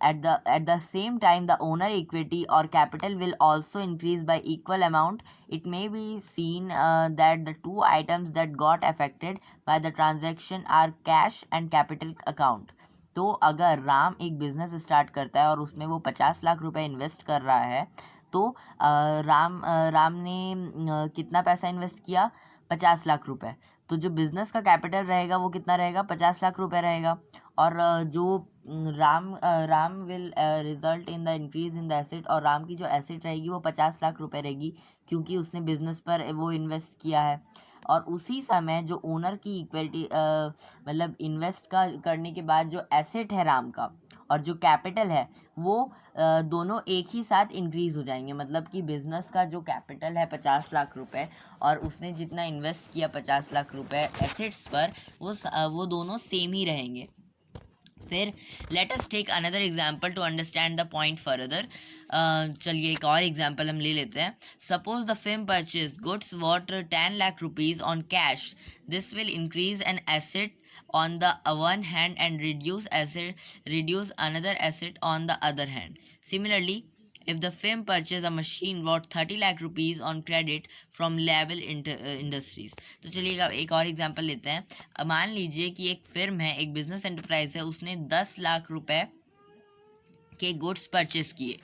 At the same time, the owner equity or capital will also increase by equal amount। It may be seen that the two items that got affected by the transaction are cash and capital account। तो अगर राम एक business start करता है और उसमें वो 50 लाख रुपए invest कर रहा है, तो राम ने कितना पैसा इन्वेस्ट किया? 50 लाख रुपए। तो जो बिजनेस का कैपिटल रहेगा वो कितना रहेगा, 50 लाख रुपए रहेगा। और जो Ram will result in the increase in the asset, और राम की जो एसेट रहेगी वो 50 लाख रुपए रहेगी, क्योंकि उसने बिजनेस पर वो इन्वेस्ट किया है। और उसी समय जो ओनर की इक्विटी मतलब इन्वेस्ट करने के बाद जो एसेट है राम का और जो कैपिटल है वो दोनों एक ही साथ इंक्रीज हो जाएंगे। मतलब कि बिजनेस का जो कैपिटल है 50 लाख रुपए और उसने जितना इन्वेस्ट किया 50 लाख रुपए एसेट्स पर, वो दोनों सेम ही रहेंगे। फिर let us take another example to understand the point further. चलिए एक और एग्जाम्पल हम ले लेते हैं। Suppose the firm purchase goods worth 10 lakh rupees on cash. This will increase an asset on the one hand and reduce another asset on the other hand. Similarly, if the firm purchase a machine worth 30 lakh rupees on credit from Label Industries. तो चलिए एक और example लेते हैं। मान लीजिए कि एक फिर्म है, एक बिजनेस एंटरप्राइज है, उसने 10 लाख रुपए के गुड्स परचेस किए।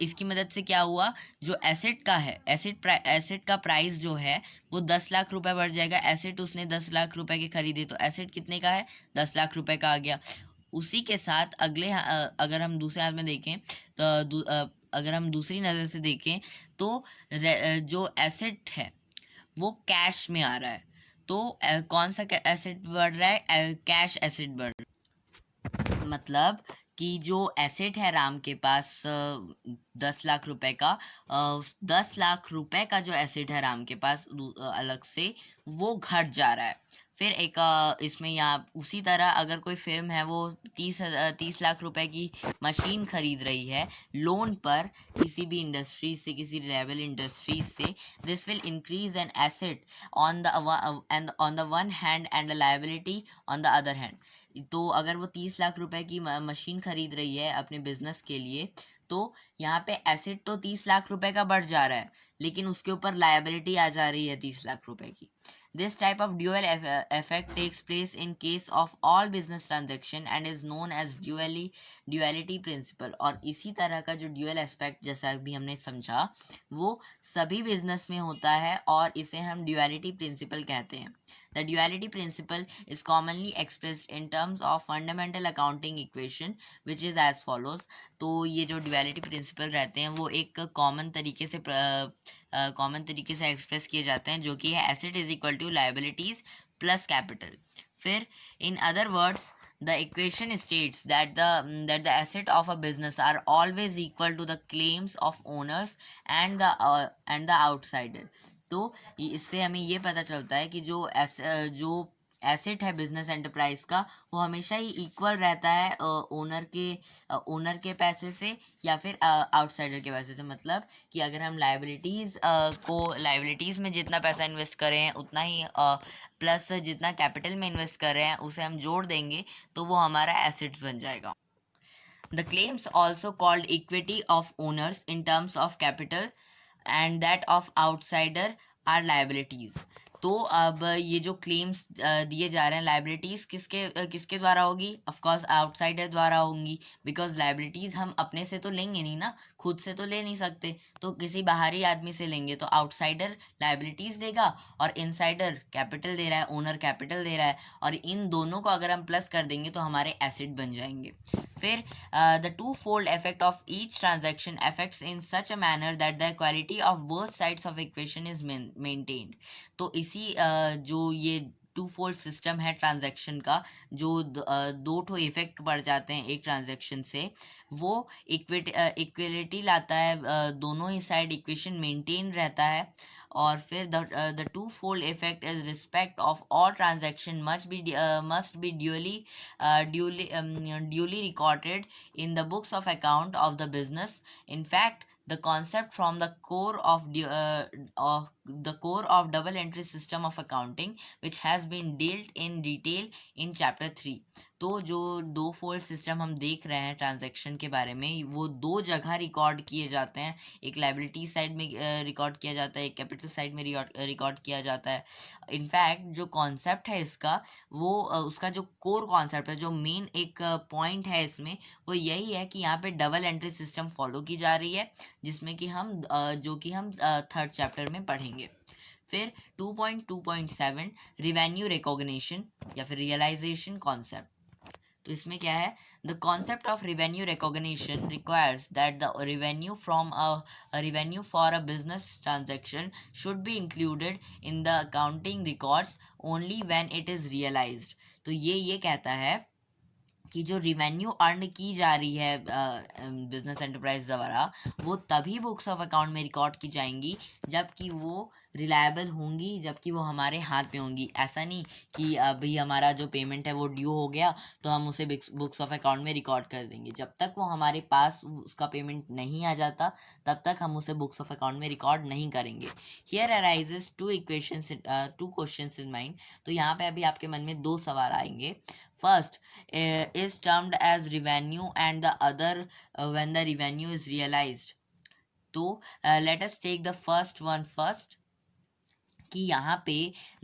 इसकी मदद से क्या हुआ, जो एसेट का है, एसेट का प्राइस जो है वो 10 लाख रुपए बढ़ जाएगा। एसेट उसने 10 लाख रुपए के खरीदे तो एसेट कितने का है, 10 लाख रुपए का आ गया। उसी के साथ अगर हम दूसरे हाथ में देखें तो अगर हम दूसरी नज़र से देखें तो जो एसेट है वो कैश में आ रहा है। तो कौन सा एसेट बढ़ रहा है, कैश एसेट बढ़ रहा है। मतलब कि जो एसेट है राम के पास 10 लाख रुपए का, 10 लाख रुपए का जो एसेट है राम के पास अलग से, वो घट जा रहा है। फिर एक इसमें यहाँ उसी तरह अगर कोई फिल्म है वो 30 लाख रुपए की मशीन खरीद रही है लोन पर किसी भी इंडस्ट्री से, किसी लेवल इंडस्ट्रीज से, this will increase an asset on the one hand and liability on the other hand. तो अगर वो 30 लाख रुपए की मशीन खरीद रही है अपने बिजनेस के लिए, तो यहाँ पे एसेट तो 30 लाख रुपए का बढ़ जा रहा है, लेकिन उसके ऊपर लायबिलिटी आ जा रही है 30 लाख रुपए की। This type of dual effect takes place in case of all business transaction and is known as duality principle। और इसी तरह का जो ड्यूअल एस्पेक्ट जैसा भी हमने समझा वो सभी बिजनेस में होता है और इसे हम ड्यूअलिटी प्रिंसिपल कहते हैं। The duality principle is commonly expressed in terms of fundamental accounting equation which is as follows। तो ये जो duality principle रहते हैं वो एक कॉमन तरीके से एक्सप्रेस किए जाते हैं, जो कि है asset is equal to liabilities plus capital. फिर in other words the equation states that the asset of a business are always equal to the claims of owners and the outsider। तो इससे हमें ये पता चलता है कि जो एसेट है बिजनेस एंटरप्राइज का वो हमेशा ही इक्वल रहता है ओनर के पैसे से या फिर आउटसाइडर के पैसे से। मतलब कि अगर हम लायबिलिटीज़ में जितना पैसा इन्वेस्ट कर रहे हैं उतना ही प्लस जितना कैपिटल में इन्वेस्ट कर रहे हैं उसे हम जोड़ देंगे तो वो हमारा एसेट बन जाएगा। The claims also called equity of owners in terms of capital and that of outsider are liabilities। तो अब ये जो क्लेम्स दिए जा रहे हैं लाइबिलिटीज़ किसके द्वारा होगी, ऑफ कोर्स आउटसाइडर द्वारा होंगी, बिकॉज लाइबिलिटीज़ हम अपने से तो लेंगे नहीं ना, खुद से तो ले नहीं सकते, तो किसी बाहरी आदमी से लेंगे। तो आउटसाइडर लाइबिलिटीज़ देगा और इनसाइडर कैपिटल दे रहा है, ओनर कैपिटल दे रहा है, और इन दोनों को अगर हम प्लस कर देंगे तो हमारे एसेट बन जाएंगे। फिर the two fold effect of each transaction affects in such a manner that the quality of both sides of equation is maintained. तो इसी जो ये टू फोल्ड सिस्टम है ट्रांजैक्शन का, जो दो ठो इफेक्ट पड़ जाते हैं एक ट्रांजैक्शन से, वो इक्वलिटी लाता है, दोनों ही साइड इक्वेशन मेंटेन रहता है। और फिर the two fold effect is respect of all transaction must be duly recorded in the books of account of the business। In fact, the concept from the core of double entry system of accounting which has been dealt in detail in chapter 3। तो जो दो fold system हम देख रहे हैं transaction के बारे में, वो दो जगह रिकॉर्ड किए जाते हैं, एक लायबिलिटी साइड में रिकॉर्ड किया जाता है, एक कैपिटल साइड में रिकॉर्ड किया जाता है। इनफैक्ट जो कॉन्सेप्ट है इसका, वो उसका जो कोर कॉन्सेप्ट है, जो मेन एक पॉइंट है इसमें, वो यही है कि यहाँ पे डबल एंट्री सिस्टम फॉलो की जा रही है, जिसमें कि हम जो कि हम थर्ड चैप्टर में पढ़ेंगे। फिर 2.2.7 रिवेन्यू रिकॉग्निशन या फिर रियलाइजेशन कॉन्सेप्ट। तो इसमें क्या है, the concept of revenue recognition requires that the revenue from a revenue for a business transaction should be included in the accounting records only when it is realized. तो ये कहता है कि जो रिवेन्यू अर्न की जा रही है बिजनेस एंटरप्राइज द्वारा, वो तभी बुक्स ऑफ अकाउंट में रिकॉर्ड की जाएंगी जबकि वो रिलायबल होंगी, जबकि वो हमारे हाथ में होंगी। ऐसा नहीं कि अभी हमारा जो पेमेंट है वो ड्यू हो गया तो हम उसे बुक्स ऑफ अकाउंट में रिकॉर्ड कर देंगे। जब तक वो हमारे पास उसका पेमेंट नहीं आ जाता तब तक हम उसे बुक्स ऑफ अकाउंट में रिकॉर्ड नहीं करेंगे। Here arises two questions in mind. तो यहाँ पे अभी आपके मन में दो सवाल आएंगे। First is termed as revenue and the other when the revenue is realized. तो let us take the first one first, कि यहाँ पे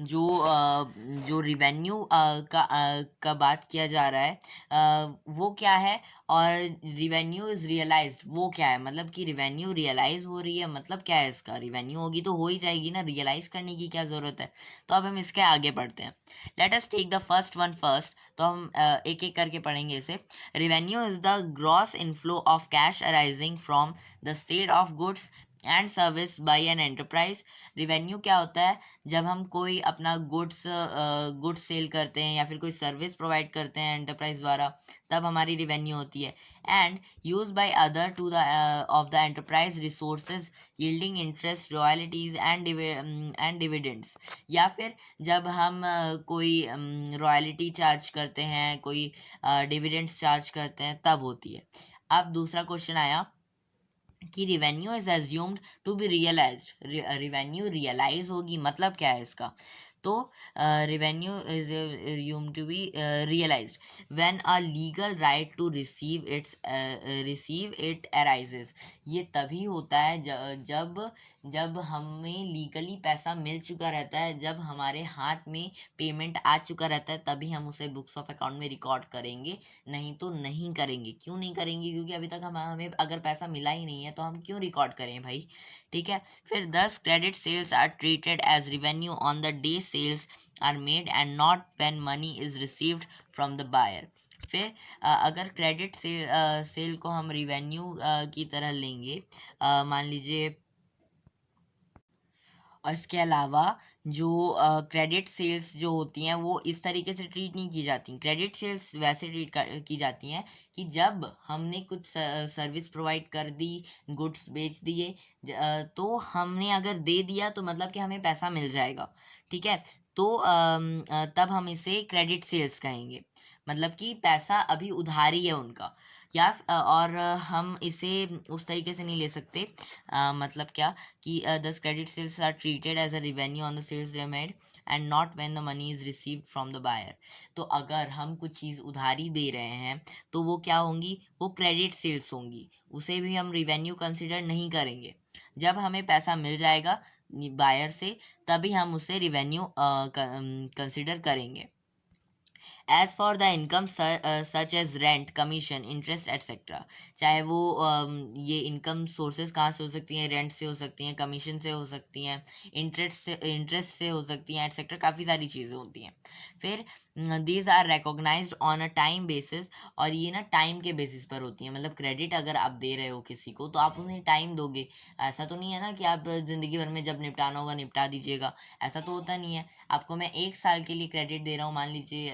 जो रिवेन्यू का बात किया जा रहा है वो क्या है, और रिवेन्यू इज रियलाइज्ड वो क्या है। मतलब कि रिवेन्यू रियलाइज हो रही है, मतलब क्या है इसका, रिवेन्यू होगी तो हो ही जाएगी ना, रियलाइज करने की क्या ज़रूरत है। तो अब हम इसके आगे पढ़ते हैं। Let us take the first one first. तो हम एक एक करके पढ़ेंगे इसे। Revenue is the gross inflow of cash arising from the sale of goods and service by an enterprise. Revenue क्या होता है, जब हम कोई अपना गुड्स सेल करते हैं या फिर कोई सर्विस प्रोवाइड करते हैं एंटरप्राइज द्वारा, तब हमारी रिवेन्यू होती है। And use by other to the of the enterprise resources yielding interest royalties and dividends. या फिर जब हम कोई रॉयल्टी चार्ज करते हैं, कोई डिविडेंड्स चार्ज करते हैं, तब होती है। अब दूसरा क्वेश्चन आया कि revenue is assumed to be realized. Revenue realize होगी, मतलब क्या है इसका। तो revenue is assumed to be realized when a legal right to receive it arises. ये तभी होता है जब हमें लीगली पैसा मिल चुका रहता है, जब हमारे हाथ में पेमेंट आ चुका रहता है, तभी हम उसे बुक्स ऑफ अकाउंट में रिकॉर्ड करेंगे, नहीं तो नहीं करेंगे। क्यों नहीं करेंगे, क्योंकि अभी तक हमें अगर पैसा मिला ही नहीं है तो हम क्यों रिकॉर्ड करें भाई। ठीक है। फिर 10 credit sales are treated as revenue on the day sales are made and not when money is received from the buyer. फिर अगर क्रेडिट सेल को हम रिवेन्यू की तरह लेंगे, मान लीजिए, और इसके अलावा जो क्रेडिट सेल्स जो होती हैं वो इस तरीके से ट्रीट नहीं की जाती। क्रेडिट सेल्स वैसे ट्रीट की जाती हैं कि जब हमने कुछ सर्विस प्रोवाइड कर दी, गुड्स बेच दिए, तो हमने अगर दे दिया तो मतलब कि हमें पैसा मिल जाएगा। ठीक है। तो तब हम इसे क्रेडिट सेल्स कहेंगे, मतलब कि पैसा अभी उधारी है उनका। या और हम इसे उस तरीके से नहीं ले सकते, मतलब क्या कि thus credit sales are treated as a revenue on the sales they made and not when the money is received from the buyer। तो अगर हम कुछ चीज़ उधारी दे रहे हैं तो वो क्या होंगी, वो क्रेडिट सेल्स होंगी, उसे भी हम रिवेन्यू कंसिडर नहीं करेंगे। जब हमें पैसा मिल जाएगा बायर से तभी हम उसे रिवेन्यू कंसिडर करेंगे। As for the income such as rent, commission, interest etcetera. चाहे वो ये इनकम सोर्सेज कहाँ से हो सकती हैं, रेंट से हो सकती हैं, कमीशन से हो सकती हैं, इंटरेस्ट से हो सकती हैं, एटसेट्रा, काफ़ी सारी चीज़ें होती हैं। फिर these are recognized on a time basis, और ये ना टाइम के बेसिस पर होती हैं। मतलब क्रेडिट अगर आप दे रहे हो किसी को तो आप उन्हें टाइम दोगे, ऐसा तो नहीं है ना कि आप ज़िंदगी भर में जब निपटाना होगा निपटा दीजिएगा, ऐसा तो होता नहीं है। आपको मैं 1 साल के लिए क्रेडिट दे रहा हूँ, मान लीजिए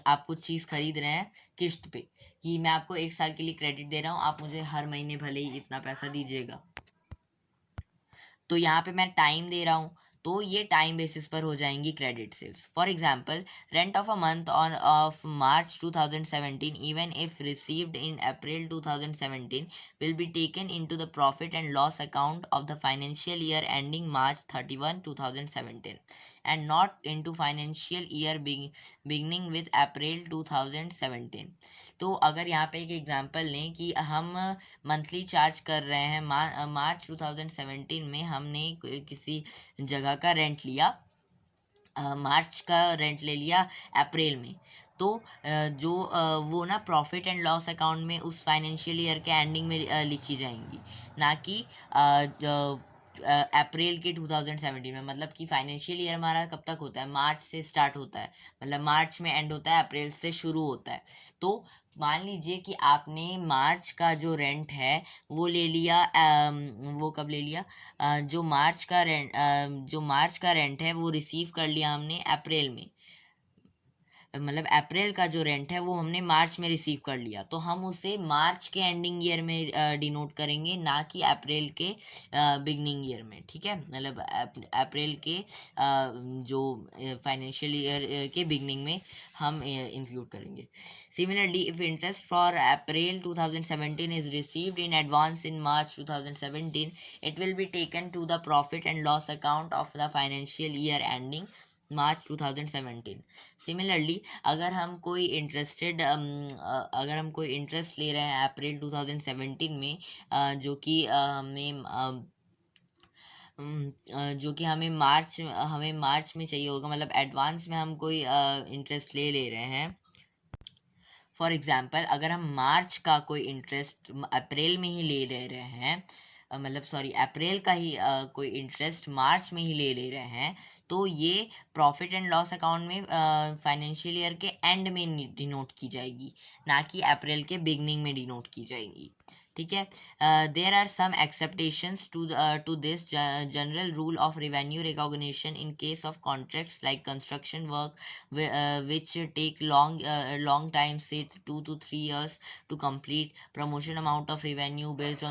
आप कुछ चीज़ खरीद रहे हैं किश्त पे, कि मैं आपको 1 साल के लिए क्रेडिट दे रहा हूँ, आप मुझे हर महीने भले ही इतना पैसा दीजिएगा। तो यहाँ पे मैं टाइम दे रहा हूँ, तो ये टाइम बेसिस पर हो जाएंगी credit sales. For example, rent of a month on of March 2017 even if received in April 2017 will be taken into the profit and loss account of the financial year ending March 31, 2017 and not into financial year beginning with April 2017। तो अगर यहाँ पे एक example लें कि हम monthly charge कर रहे हैं, मार्च 2017 में हमने किसी जगह का रेंट लिया, मार्च का रेंट ले लिया अप्रैल में, तो जो वो ना प्रॉफिट एंड लॉस अकाउंट में उस फाइनेंशियल ईयर के एंडिंग में लिखी जाएंगी, ना कि अप्रैल के 2017 में, मतलब कि फाइनेंशियल ईयर हमारा कब तक होता है, मार्च से स्टार्ट होता है, मतलब मार्च में एंड होता है, अप्रैल से शुरू होता है। तो मान लीजिए कि आपने मार्च का जो रेंट है वो ले लिया, वो कब ले लिया, जो मार्च का रेंट है वो रिसीव कर लिया हमने अप्रैल में, मतलब अप्रैल का जो रेंट है वो हमने मार्च में रिसीव कर लिया, तो हम उसे मार्च के एंडिंग ईयर में डिनोट करेंगे, ना कि अप्रैल के बिगनिंग ईयर में, ठीक है, मतलब अप्रैल के जो फाइनेंशियल ईयर के बिगनिंग में हम इंक्लूड करेंगे। Similarly if interest for April 2017 is received in advance in March 2017, it will be taken to the profit and loss account of the financial year ending March 2017। Similarly अगर हम कोई interest ले रहे हैं अप्रैल 2017 में, जो कि हमें मार्च में चाहिए होगा, मतलब एडवांस में हम कोई इंटरेस्ट ले रहे हैं। फॉर एग्जाम्पल अगर हम मार्च का कोई इंटरेस्ट अप्रैल में ही ले रहे हैं, मतलब सॉरी अप्रैल का ही कोई इंटरेस्ट मार्च में ही ले रहे हैं, तो ये प्रॉफिट एंड लॉस अकाउंट में फाइनेंशियल ईयर के एंड में डिनोट की जाएगी, ना कि अप्रैल के बिगनिंग में डिनोट की जाएगी, ठीक है। There are some exceptions to this general rule of revenue recognition in case of contracts like construction work which take long time, say 2 to 3 years to complete. Promotion amount of revenue based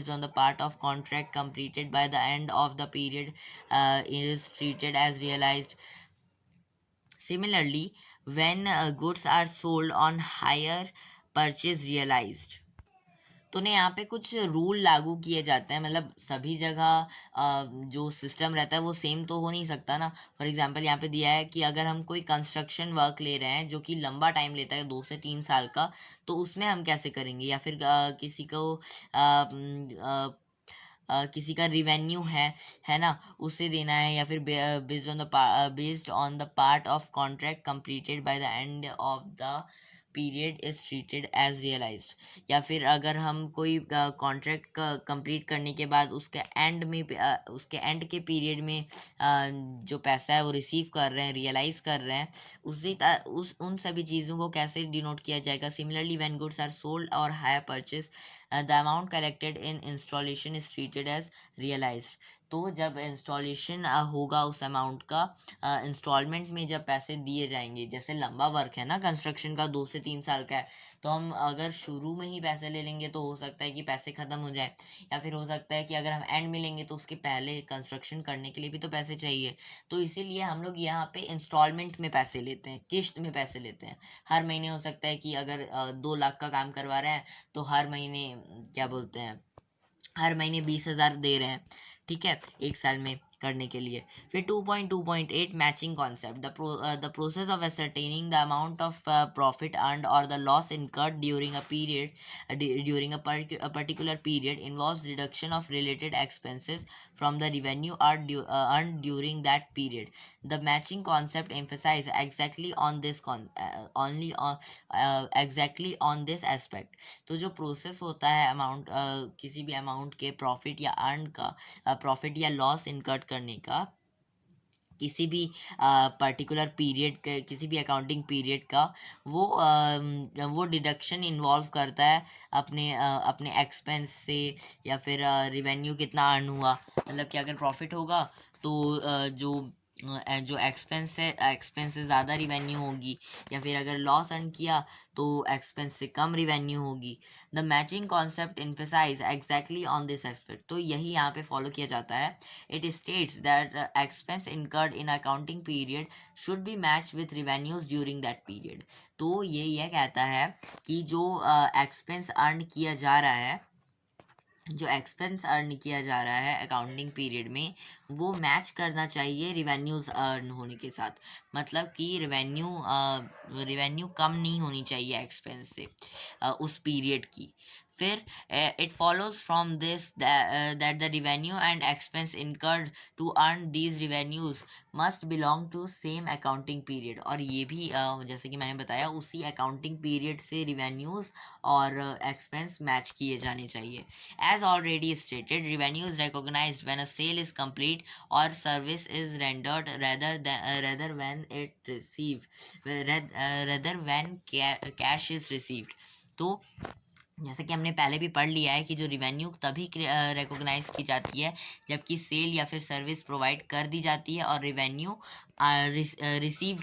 on the part of contract completed by the end of the period is treated as realized. Similarly, when goods are sold on hire, purchase realized. तो ने यहाँ पे कुछ rule लागू किए जाते हैं, मतलब सभी जगह जो सिस्टम रहता है वो सेम तो हो नहीं सकता ना। फॉर एग्जांपल यहाँ पे दिया है कि अगर हम कोई कंस्ट्रक्शन वर्क ले रहे हैं जो कि लंबा टाइम लेता है 2 से 3 साल का, तो उसमें हम कैसे करेंगे, या फिर किसी का रिवेन्यू है ना, उसे देना है, या फिर based on the part of contract completed by the end of the period is treated as realized. या फिर अगर हम कोई कॉन्ट्रैक्ट कंप्लीट करने के बाद उसके एंड के पीरियड में जो पैसा है वो रिसीव कर रहे हैं, रियलाइज कर रहे हैं, उन सभी चीज़ों को कैसे डिनोट किया जाएगा। Similarly when goods are sold or hire purchase, the amount collected in installation is treated as realised. तो जब इंस्टॉलेशन होगा उस अमाउंट का, इंस्टॉलमेंट में जब पैसे दिए जाएंगे, जैसे लंबा वर्क है ना कंस्ट्रक्शन का 2 से 3 साल का है, तो हम अगर शुरू में ही पैसे ले लेंगे तो हो सकता है कि पैसे ख़त्म हो जाए, या फिर हो सकता है कि अगर हम एंड में लेंगे तो उसके पहले कंस्ट्रक्शन करने के लिए भी तो पैसे चाहिए। तो इसीलिए हम लोग यहाँ पे इंस्टॉलमेंट में पैसे लेते हैं, किश्त में पैसे लेते हैं। हर महीने हो सकता है कि अगर 2 लाख का काम करवा रहे हैं तो हर महीने क्या बोलते हैं, हर महीने 20,000 दे रहे हैं, ठीक है, 1 साल में करने के लिए। फिर 2.2.8 matching concept, the process of ascertaining the amount of profit earned or the loss incurred during a particular period involves deduction of related expenses from the revenue earned during that period. The matching concept emphasizes exactly on this exactly on this aspect. तो जो process होता है किसी भी amount के profit या earn का, profit या लॉस इनकर्ट करने का, किसी भी पर्टिकुलर पीरियड के, किसी भी अकाउंटिंग पीरियड का, वो डिडक्शन इन्वॉल्व करता है अपने एक्सपेंस से, या फिर रिवेन्यू कितना अर्न हुआ, मतलब कि अगर प्रॉफिट होगा तो जो एक्सपेंस है, एक्सपेंस से ज़्यादा रिवेन्यू होगी, या फिर अगर लॉस अर्न किया तो एक्सपेंस से कम रिवेन्यू होगी। The matching concept emphasize exactly on this aspect, तो यही यहाँ पे फॉलो किया जाता है। It states that expense incurred in accounting period should be match with revenues during that period. तो ये कहता है कि जो एक्सपेंस अर्न किया जा रहा है, जो एक्सपेंस अर्न किया जा रहा है अकाउंटिंग पीरियड में, वो मैच करना चाहिए रिवेन्यूज़ अर्न होने के साथ, मतलब कि रिवेन्यू कम नहीं होनी चाहिए एक्सपेंस से उस पीरियड की। फिर it follows from this that the revenue and expense incurred to earn these revenues must belong to same accounting period। और ये भी जैसे कि मैंने बताया उसी accounting period से revenues और expense मैच किए जाने चाहिए। As already stated, revenue is recognized when a sale is complete or service is rendered rather when it received rather when cash is received। तो जैसे कि हमने पहले भी पढ़ लिया है कि जो रिवेन्यू तभी रिकॉग्नाइज की जाती है जबकि सेल या फिर सर्विस प्रोवाइड कर दी जाती है और रिवेन्यू रिसीव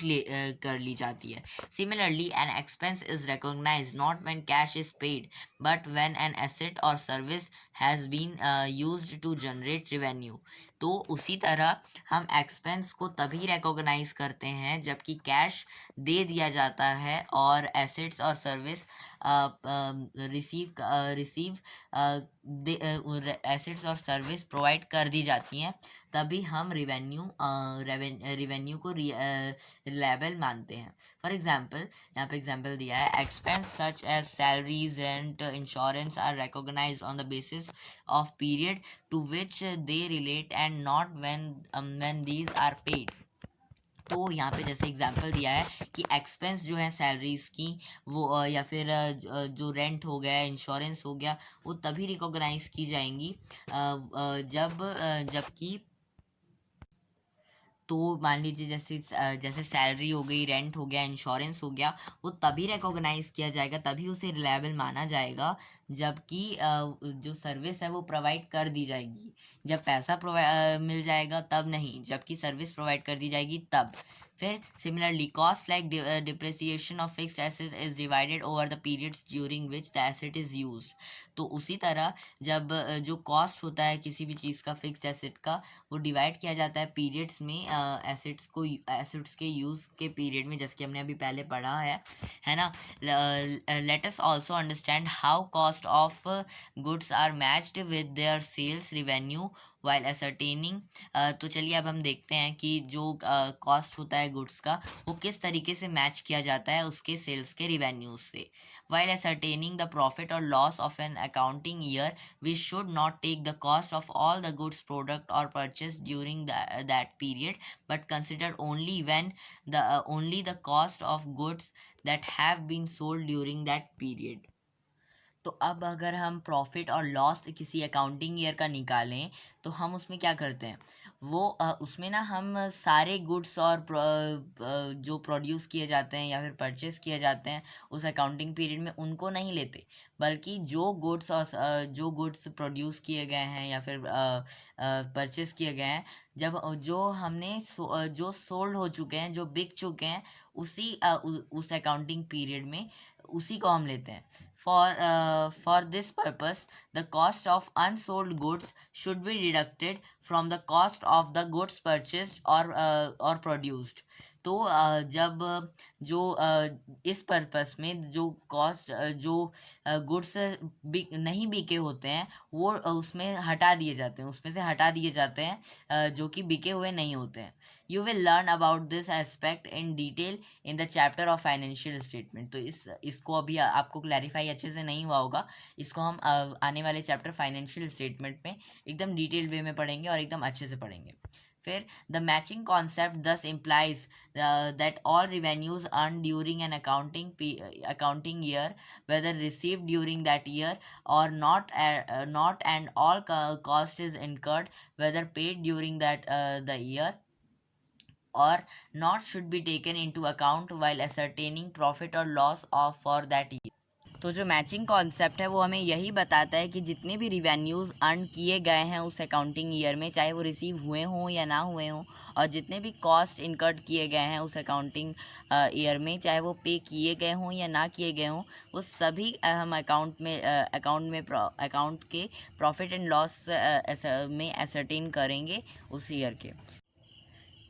कर ली जाती है। Similarly an expense is recognise not when cash is paid but when an asset or service has been used to generate revenue. तो उसी तरह हम एक्सपेंस को तभी रिकॉग्नाइज करते हैं जबकि कैश दे दिया जाता है और एसेट्स और सर्विस रिसीव एसेट्स और सर्विस प्रोवाइड कर दी जाती हैं, तभी हम रिवेन्यू को रिलायबल मानते हैं। फॉर एग्जांपल यहाँ पे एग्जांपल दिया है, expense such as salaries rent insurance are recognized on the basis of period to which they relate and not when these are paid. तो यहाँ पे जैसे एग्जांपल दिया है कि एक्सपेंस जो है सैलरीज की वो या फिर जो रेंट हो गया, इंश्योरेंस हो गया, वो तभी रिकॉग्नाइज की जाएंगी जबकि तो मान लीजिए जैसे सैलरी हो गई, रेंट हो गया, इंश्योरेंस हो गया, वो तभी रिकॉग्नाइज किया जाएगा, तभी उसे रिलायबल माना जाएगा जबकि जो सर्विस है वो प्रोवाइड कर दी जाएगी। जब पैसा मिल जाएगा तब नहीं, जबकि सर्विस प्रोवाइड कर दी जाएगी तब। फिर similarly cost like depreciation of fixed asset is divided over the periods during which the asset is used. तो उसी तरह जब जो कॉस्ट होता है किसी भी चीज़ का, फिक्स्ड एसेट का, वो डिवाइड किया जाता है पीरियड्स में, एसेट्स के यूज़ के पीरियड में, जैसे कि हमने अभी पहले पढ़ा है ना। Let us also understand how cost of goods are matched with their sales revenue while ascertaining. तो चलिए अब हम देखते हैं कि जो कॉस्ट होता है गुड्स का वो किस तरीके से मैच किया जाता है उसके सेल्स के रिवेन्यूज से। वाइल असरटेनिंग द प्रॉफिट और loss of an accounting year we should not take the cost of all the goods product or purchase during that period but consider only the cost of goods that have been sold during that period। तो अब अगर हम profit और loss किसी accounting year का निकालें तो हम उसमें क्या करते हैं, वो उसमें ना हम सारे गुड्स और जो प्रोड्यूस किए जाते हैं या फिर परचेस किए जाते हैं उस अकाउंटिंग पीरियड में उनको नहीं लेते, बल्कि जो गुड्स प्रोड्यूस किए गए हैं या फिर परचेस किए गए हैं, जब जो हमने जो सोल्ड हो चुके हैं, जो बिक चुके हैं, उस अकाउंटिंग पीरियड में उसी को हम लेते हैं। For this purpose, the cost of unsold goods should be deducted from the cost of the goods purchased or produced। तो जब जो इस पर्पस में जो कॉस्ट जो गुड्स नहीं बिके होते हैं वो उसमें हटा दिए जाते हैं, उसमें से हटा दिए जाते हैं जो कि बिके हुए नहीं होते हैं। You will learn about this aspect in detail in the chapter of financial statement. तो इसको अभी आपको क्लैरिफाई अच्छे से नहीं हुआ होगा, इसको हम आने वाले चैप्टर फाइनेंशियल स्टेटमेंट में एकदम डिटेल वे में पढ़ेंगे और एकदम अच्छे से पढ़ेंगे। फिर द मैचिंग कॉन्सेप्ट दस implies that all revenues earned during an accounting year, whether received during that year or not and all cost is incurred whether paid during the year or not should be taken into account while ascertaining profit or loss for that year। तो जो matching concept है वो हमें यही बताता है कि जितने भी रिवेन्यूज़ अर्न किए गए हैं उस अकाउंटिंग ईयर में, चाहे वो रिसीव हुए हों या ना हुए हों, और जितने भी कॉस्ट इनकर्ड किए गए हैं उस अकाउंटिंग ईयर में, चाहे वो पे किए गए हों या ना किए गए हों, वो सभी हम अकाउंट के प्रॉफिट एंड लॉस में असरटेन करेंगे उस ईयर के।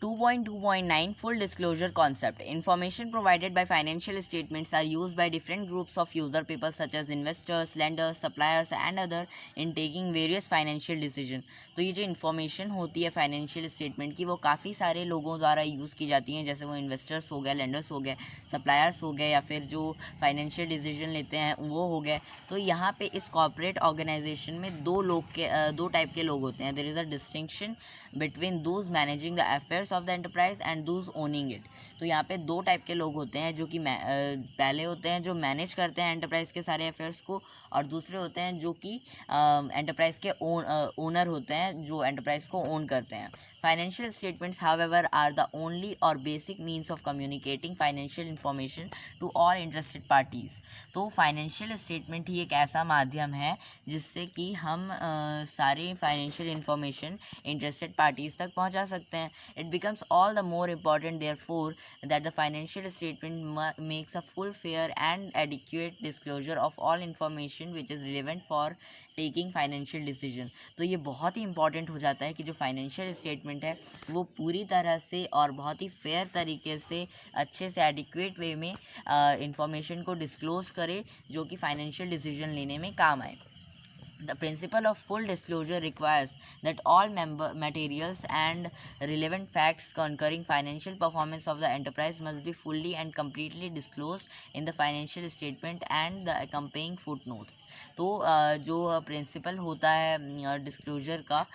2.2.9 Full disclosure concept. Information provided by financial statements are used by different groups of user people such as investors, lenders, suppliers and other in taking various financial decision. तो ये जो information होती है financial statement की वो काफ़ी सारे लोगों द्वारा यूज़ की जाती हैं, जैसे वो इन्वेस्टर्स हो गए, लेंडर्स हो गए, सप्लायर्स हो गए या फिर जो फाइनेंशियल डिसीजन लेते हैं वो हो गए. तो यहाँ पे इस कॉर्पोरेट ऑर्गेनाइजेशन में दो टाइप के लोग होते हैं. There is a distinction between those managing the affairs of the enterprise and those owning it. तो यहाँ पे दो टाइप के लोग होते हैं जो कि पहले होते हैं जो मैनेज करते हैं एंटरप्राइज के सारे अफेयर्स को, और दूसरे होते हैं जो कि एंटरप्राइज के ओनर होते हैं जो एंटरप्राइज को ओन करते हैं. Financial statements however are the only or basic means of communicating financial information to all interested parties. तो फाइनेंशियल स्टेटमेंट ही एक ऐसा माध्यम है जिससे कि हम सारे फाइनेंशियल इंफॉर्मेशन इंटरेस्टेड पार्टीज़ तक पहुंचा सकते हैं. It becomes all the more important therefore that the financial statement makes a full, fair and adequate disclosure of all information which is relevant for taking financial decision. तो ये बहुत ही important हो जाता है कि जो फाइनेंशियल स्टेटमेंट है वो पूरी तरह से और बहुत ही फेयर तरीके से अच्छे से एडिक्वेट वे में इंफॉर्मेशन को डिस्क्लोज करे जो कि फाइनेंशियल डिसीजन लेने में काम आए. The principle of full disclosure requires that all materials and relevant facts concerning financial performance of the enterprise must be fully and completely disclosed in the financial statement and the accompanying footnotes. तो जो principal होता है disclosure का,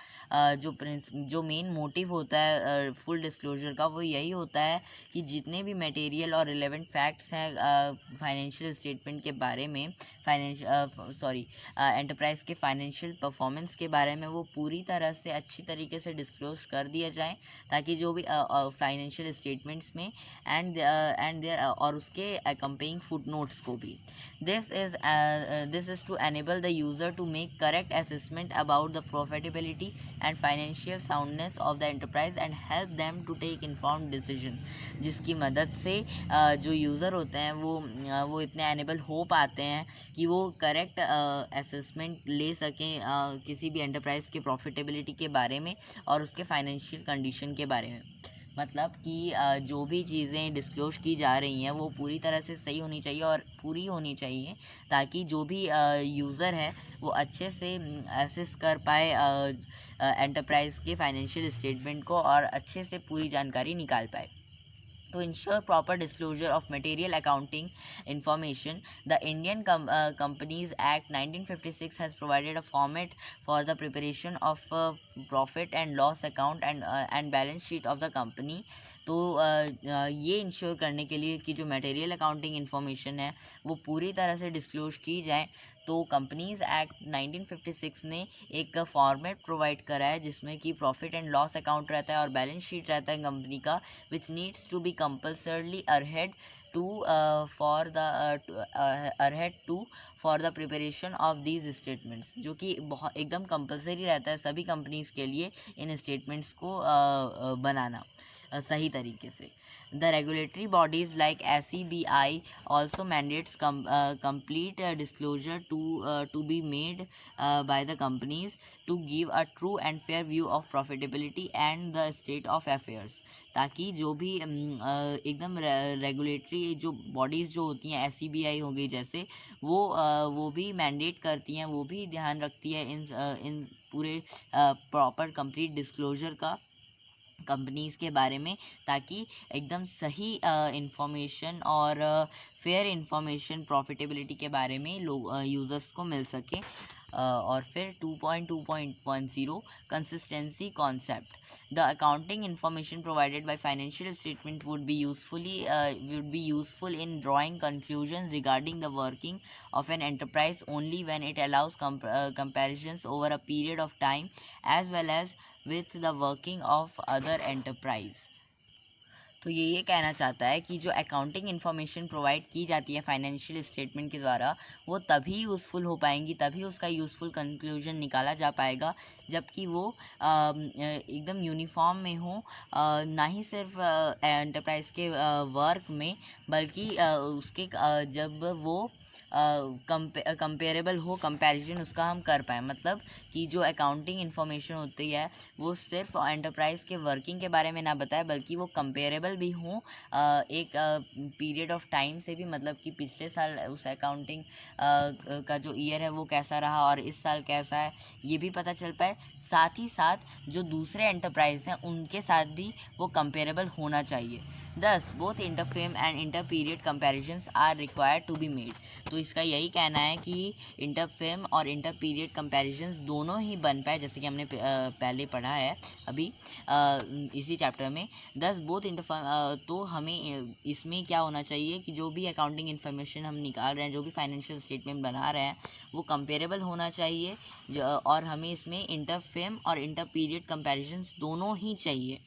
जो main motive होता है full disclosure का वो यही होता है कि जितने भी मटेरियल और रिलेवेंट फैक्ट्स हैं फाइनेंशियल स्टेटमेंट के बारे में, एंटरप्राइज के फाइनेंशियल परफॉर्मेंस के बारे में वो पूरी तरह से अच्छी तरीके से डिस्क्लोज कर दिया जाए, ताकि जो भी फाइनेंशियल स्टेटमेंट्स में एंड देयर और उसके अकम्पेइंग फुटनोट्स को भी. This is to enable the user to make correct assessment about the profitability and financial soundness of the enterprise and help them to take informed decision. जिसकी मदद से जो user होते हैं वो इतने एनेबल हो पाते हैं कि वो करेक्ट असेसमेंट ले सकें किसी भी एंटरप्राइज के प्रॉफिटेबिलिटी के बारे में और उसके फाइनेंशियल कंडीशन के बारे में. मतलब कि जो भी चीज़ें डिस्क्लोज की जा रही हैं वो पूरी तरह से सही होनी चाहिए और पूरी होनी चाहिए, ताकि जो भी यूज़र है वो अच्छे से एसेस कर पाए एंटरप्राइज के फाइनेंशियल स्टेटमेंट को और अच्छे से पूरी जानकारी निकाल पाए. To ensure proper disclosure of material accounting information, the Indian Companies Act 1956 has provided a format for the preparation of profit and loss account and balance sheet of the company. तो ये इंश्योर करने के लिए कि जो material accounting information है वो पूरी तरह से डिस्क्लोज की जाए, तो कंपनीज़ एक्ट 1956 ने एक फॉर्मेट प्रोवाइड करा है जिसमें कि प्रॉफिट एंड लॉस अकाउंट रहता है और बैलेंस शीट रहता है कंपनी का, which needs to be compulsorily adhered to for the preparation of these statements, जो कि बहुत एकदम कंपलसरी रहता है सभी कंपनीज़ के लिए इन स्टेटमेंट्स को बनाना सही तरीके से. The regulatory bodies like SEBI also mandates complete disclosure to be made by the companies to give a true and fair view of profitability and the state of affairs. ताकि जो भी एकदम रेगुलेटरी जो bodies जो होती हैं SEBI हो गई जैसे, वो भी मैंडेट करती हैं, वो भी ध्यान रखती है इन पूरे प्रॉपर कंप्लीट डिस्क्लोजर का कंपनीज़ के बारे में, ताकि एकदम सही इंफॉर्मेशन और फेयर इंफॉर्मेशन प्रॉफिटेबिलिटी के बारे में लोग यूज़र्स को मिल सके. और फिर 2.2.10 consistency concept. The accounting information provided by financial statement would be useful in drawing conclusions regarding the working of an enterprise only when it allows comparisons over a period of time as well as with the working of other enterprise. तो ये कहना चाहता है कि जो accounting information provide की जाती है फाइनेंशियल स्टेटमेंट के द्वारा वो तभी यूज़फुल हो पाएंगी, तभी उसका यूज़फुल कंक्लूजन निकाला जा पाएगा जबकि वो एकदम यूनिफॉर्म में हो, ना ही सिर्फ एंटरप्राइज के वर्क में बल्कि उसके जब वो कंपेरेबल हो, कंपैरिजन उसका हम कर पाएँ। मतलब कि जो अकाउंटिंग इन्फॉर्मेशन होती है वो सिर्फ एंटरप्राइज के वर्किंग के बारे में ना बताए, बल्कि वो कंपेरेबल भी हों एक पीरियड ऑफ टाइम से भी। मतलब कि पिछले साल उस अकाउंटिंग का जो ईयर है वो कैसा रहा और इस साल कैसा है, ये भी पता चल पाए। साथ ही साथ जो दूसरे एंटरप्राइज हैं उनके साथ भी वो कंपेरेबल होना चाहिए। Thus both interfirm and inter period comparisons are required to be made. तो इसका यही कहना है कि इंटरफेम और इंटर पीरियड कंपेरिजन्स दोनों ही बन पाए, जैसे कि हमने पहले पढ़ा है अभी इसी चैप्टर में। दस बोथ इंटरफेम, तो हमें इसमें क्या होना चाहिए कि जो भी अकाउंटिंग इन्फॉर्मेशन हम निकाल रहे हैं, जो भी फाइनेंशियल स्टेटमेंट बना रहे हैं, वो कंपेरेबल होना चाहिए। और हमें इसमें इंटरफेम और इंटर पीरियड कंपेरिजन्स दोनों ही चाहिए।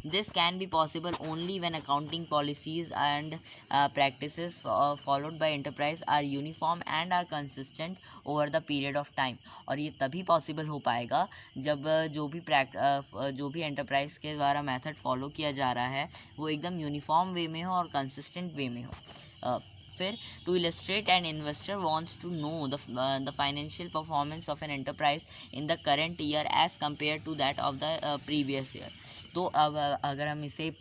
This can be possible only when accounting policies and practices followed by enterprise are uniform and are consistent over the period of time। और ये तभी पॉसिबल हो पाएगा जब जो भी एंटरप्राइज के द्वारा मेथड फॉलो किया जा रहा है वो एकदम यूनिफॉर्म वे में हो और कंसिस्टेंट वे में हो। फिर to illustrate an investor wants to know the financial performance of an enterprise in the current year as compare to that of the previous year. तो अब अगर हम इसे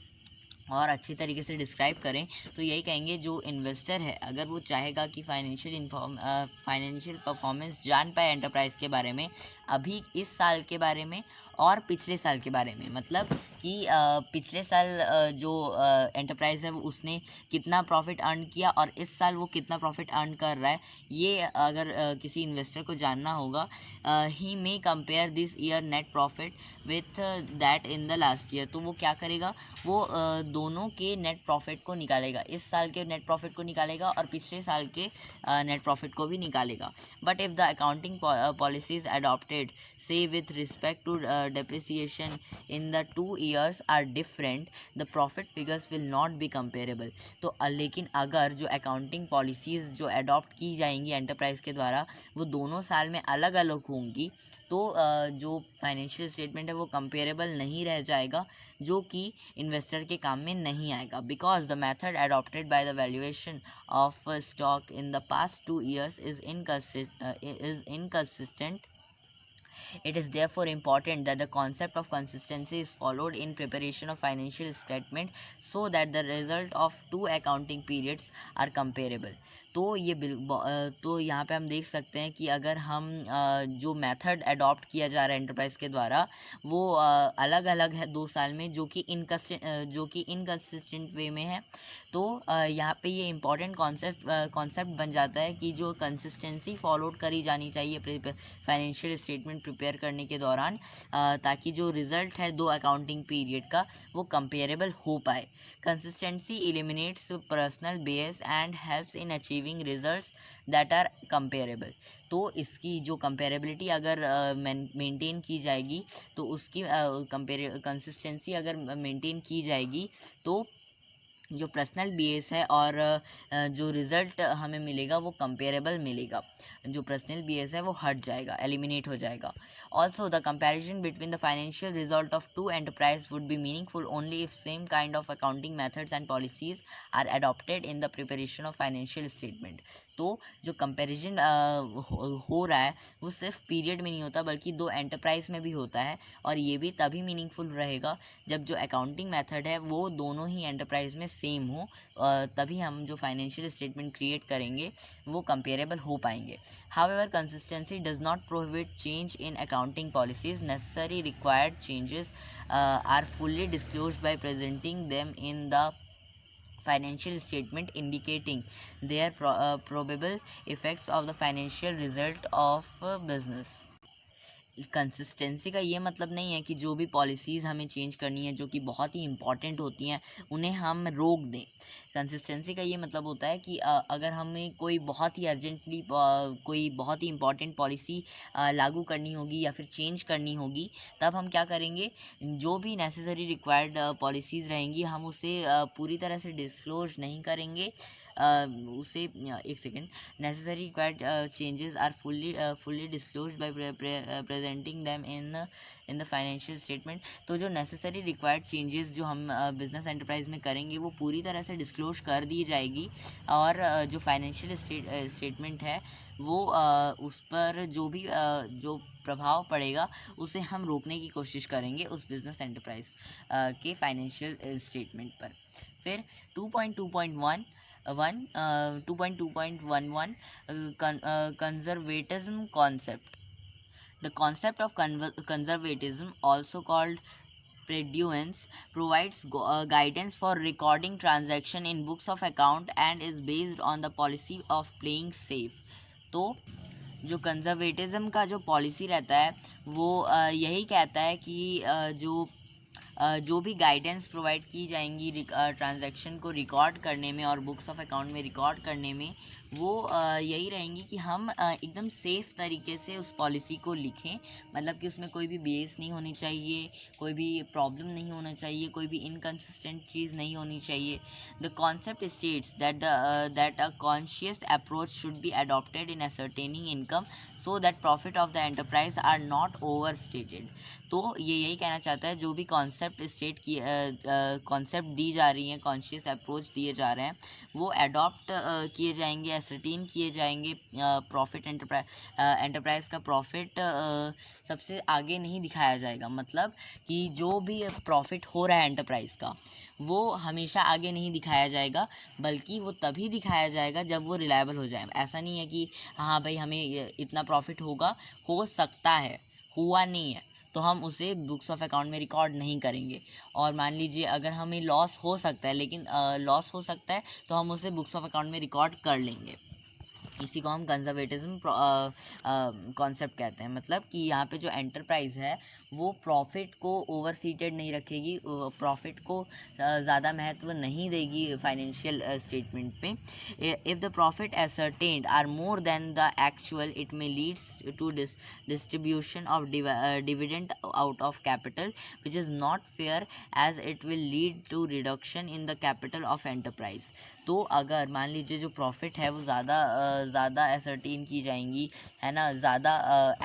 और अच्छी तरीके से डिस्क्राइब करें तो यही कहेंगे, जो इन्वेस्टर है अगर वो चाहेगा कि फाइनेंशियल परफॉर्मेंस जान पाए एंटरप्राइज के बारे में, अभी इस साल के बारे में और पिछले साल के बारे में। मतलब कि पिछले साल जो एंटरप्राइज है वो उसने कितना प्रॉफिट अर्न किया और इस साल वो कितना प्रॉफिट अर्न कर रहा है, ये अगर किसी इन्वेस्टर को जानना होगा, he may compare this year net profit with that in the last year. तो वो क्या करेगा, वो दोनों के नेट प्रॉफिट को निकालेगा, इस साल के नेट प्रॉफिट को निकालेगा और पिछले साल के नेट प्रॉफिट को भी निकालेगा। But if the accounting policies adopted say with respect to depreciation in the 2 years are different, the profit figures will not be comparable। तो लेकिन अगर जो अकाउंटिंग पॉलिसीज़ जो अडॉप्ट की जाएंगी एंटरप्राइज के द्वारा वो दोनों साल में अलग अलग होंगी, तो जो फाइनेंशियल स्टेटमेंट है वो कंपेरेबल नहीं रह जाएगा, जो कि इन्वेस्टर के काम में नहीं आएगा। Because the method adopted by the valuation of stock in the past 2 years is inconsistent। It is therefore important that the concept of consistency is followed in preparation of financial statement so that the result of two accounting periods are comparable। तो यहाँ पे हम देख सकते हैं कि अगर हम जो मेथड अडॉप्ट किया जा रहा है एंटरप्राइज के द्वारा वो अलग अलग है 2 साल में, जो कि इनकन्सिस्टेंट वे में है। तो यहाँ पे ये इम्पॉर्टेंट कॉन्सेप्ट बन जाता है कि जो कंसिस्टेंसी फॉलोड करी जानी चाहिए फाइनेंशियल स्टेटमेंट प्रिपेयर करने के दौरान, ताकि जो रिज़ल्ट है 2 अकाउंटिंग पीरियड का वो कंपेरेबल हो पाए। Consistency eliminates personal bias and helps in achieving results that are comparable. तो इसकी जो कंपेरेबिलिटी अगर मेंटेन की जाएगी, तो उसकी कंसिस्टेंसी अगर मेंटेन की जाएगी तो जो पर्सनल बेस है और जो रिज़ल्ट हमें मिलेगा वो कंपेरेबल मिलेगा। जो पर्सनल बेस है वो हट जाएगा, एलिमिनेट हो जाएगा। Also the comparison between the financial result of two enterprise would be meaningful only if same kind of accounting methods and policies are adopted in the preparation of financial statement. तो जो comparison हो रहा है वो सिर्फ period में नहीं होता, बल्कि 2 एंटरप्राइज में भी होता है, और ये भी तभी मीनिंगफुल रहेगा जब जो अकाउंटिंग मेथड है वो दोनों ही एंटरप्राइज में सेम हो, तभी हम जो फाइनेंशियल स्टेटमेंट क्रिएट करेंगे वो कंपेरेबल हो पाएंगे। However, consistency does not prohibit change in accounting policies. Necessary required changes are fully disclosed by presenting them in the financial statement, indicating their probable effects of the financial result of business। Consistency का ये मतलब नहीं है कि जो भी policies हमें change करनी है जो कि बहुत ही इंपॉर्टेंट होती हैं उन्हें हम रोक दें। कंसिस्टेंसी का ये मतलब होता है कि अगर हमें कोई बहुत ही अर्जेंटली कोई बहुत ही इंपॉर्टेंट पॉलिसी लागू करनी होगी या फिर चेंज करनी होगी, तब हम क्या करेंगे, जो भी नेसेसरी रिक्वायर्ड पॉलिसीज़ रहेंगी हम उसे पूरी तरह से डिस्क्लोज नहीं करेंगे, उसे एक second, necessary required changes are fully disclosed by presenting them in the financial statement. तो जो नेसेसरी रिक्वायर्ड चेंजेस जो हम बिजनेस एंटरप्राइज में करेंगे वो पूरी तरह से डिस्क्लोज कर दी जाएगी, और जो फाइनेंशियल स्टेटमेंट है वो उस पर जो भी जो प्रभाव पड़ेगा उसे हम रोकने की कोशिश करेंगे उस बिजनेस एंटरप्राइज के फाइनेंशियल स्टेटमेंट पर। फिर 2.2.11 conservatism concept. The concept of conservatism, also called prudence, provides guidance for recording transaction in books of account and is based on the policy of playing safe। तो जो conservatism का जो policy रहता है वो यही कहता है कि जो भी गाइडेंस प्रोवाइड की जाएंगी ट्रांजैक्शन को रिकॉर्ड करने में और बुक्स ऑफ अकाउंट में रिकॉर्ड करने में, वो यही रहेंगी कि हम एकदम सेफ़ तरीके से उस पॉलिसी को लिखें। मतलब कि उसमें कोई भी बेस नहीं होनी चाहिए, कोई भी प्रॉब्लम नहीं होना चाहिए, कोई भी इनकंसिस्टेंट चीज़ नहीं होनी चाहिए। The concept states that a conscious approach should be adopted in ascertaining income so that profit of the enterprise are not over stated. तो ये यही कहना चाहता है, जो भी कॉन्सेप्ट दी जा रही हैं, कॉन्शियस अप्रोच दिए जा रहे हैं, वो अडॉप्ट किए जाएंगे, एसर्टेन किए जाएंगे। प्रॉफिट एंटरप्राइज का प्रॉफिट सबसे आगे नहीं दिखाया जाएगा। मतलब कि जो भी प्रॉफिट हो रहा है एंटरप्राइज का वो हमेशा आगे नहीं दिखाया जाएगा, बल्कि वो तभी दिखाया जाएगा जब वो रिलायबल हो जाए। ऐसा नहीं है कि हाँ भाई हमें इतना प्रॉफिट होगा, हो सकता है, हुआ नहीं है तो हम उसे बुक्स ऑफ अकाउंट में रिकॉर्ड नहीं करेंगे। और मान लीजिए अगर हमें लॉस हो सकता है, लेकिन लॉस हो सकता है तो हम उसे बुक्स ऑफ अकाउंट में रिकॉर्ड कर लेंगे। इसी को हम कंजर्वेटिज्म कॉन्सेप्ट कहते हैं। मतलब कि यहाँ पे जो एंटरप्राइज है वो प्रॉफिट को ओवर सीटेड नहीं रखेगी, प्रॉफिट को ज़्यादा महत्व नहीं देगी फाइनेंशियल स्टेटमेंट पे। If the profit ascertained are more than the actual, it may leads to distribution of dividend out of capital which is not fair as it will lead to reduction in the capital of enterprise. तो अगर मान लीजिए जो profit है वो ज़्यादा ascertain की जाएंगी, है ना, ज़्यादा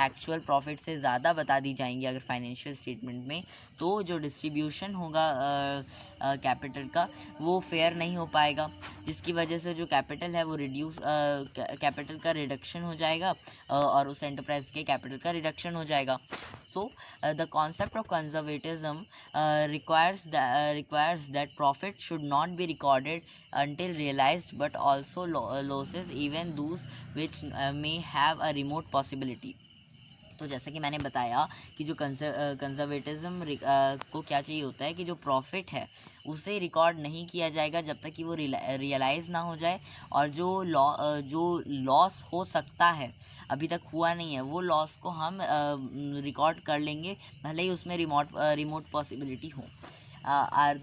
एक्चुअल प्रॉफिट से ज़्यादा बता दी जाएंगी अगर फाइनेंशियल स्टेटमेंट में, तो जो डिस्ट्रीब्यूशन होगा कैपिटल का वो फेयर नहीं हो पाएगा, जिसकी वजह से जो कैपिटल है वो कैपिटल का रिडक्शन हो जाएगा और उस एंटरप्राइज के कैपिटल का रिडक्शन हो जाएगा। So, the concept of conservatism requires that profit should not be recorded until realized, but also losses, even those which may have a remote possibility। तो जैसे कि मैंने बताया कि जो कंजर्वेटिज्म को क्या चाहिए होता है कि जो प्रॉफिट है उसे रिकॉर्ड नहीं किया जाएगा जब तक कि वो रियलाइज़ ना हो जाए, और जो लॉस हो सकता है, अभी तक हुआ नहीं है, वो लॉस को हम रिकॉर्ड कर लेंगे, भले ही उसमें रिमोट पॉसिबिलिटी हो। Are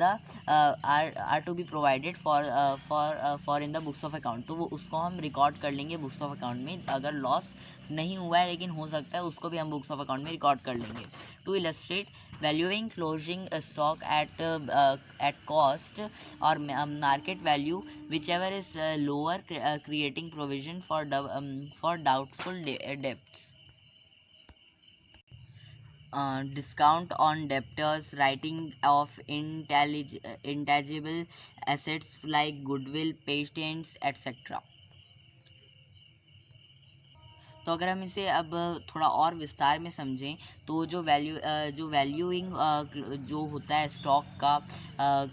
to be provided for in the books of account. तो वो उसको हम रिकॉर्ड कर लेंगे बुक्स ऑफ अकाउंट में। अगर लॉस नहीं हुआ है लेकिन हो सकता है, उसको भी हम बुक्स ऑफ अकाउंट में रिकॉर्ड कर लेंगे। To illustrate, valuing closing stock at cost or market value whichever is lower, creating provision for doubtful debts. Discount on debtors, writing off intangible assets like goodwill, patents, etc। तो अगर हम इसे अब थोड़ा और विस्तार में समझें तो जो वैल्यूइंग जो होता है स्टॉक का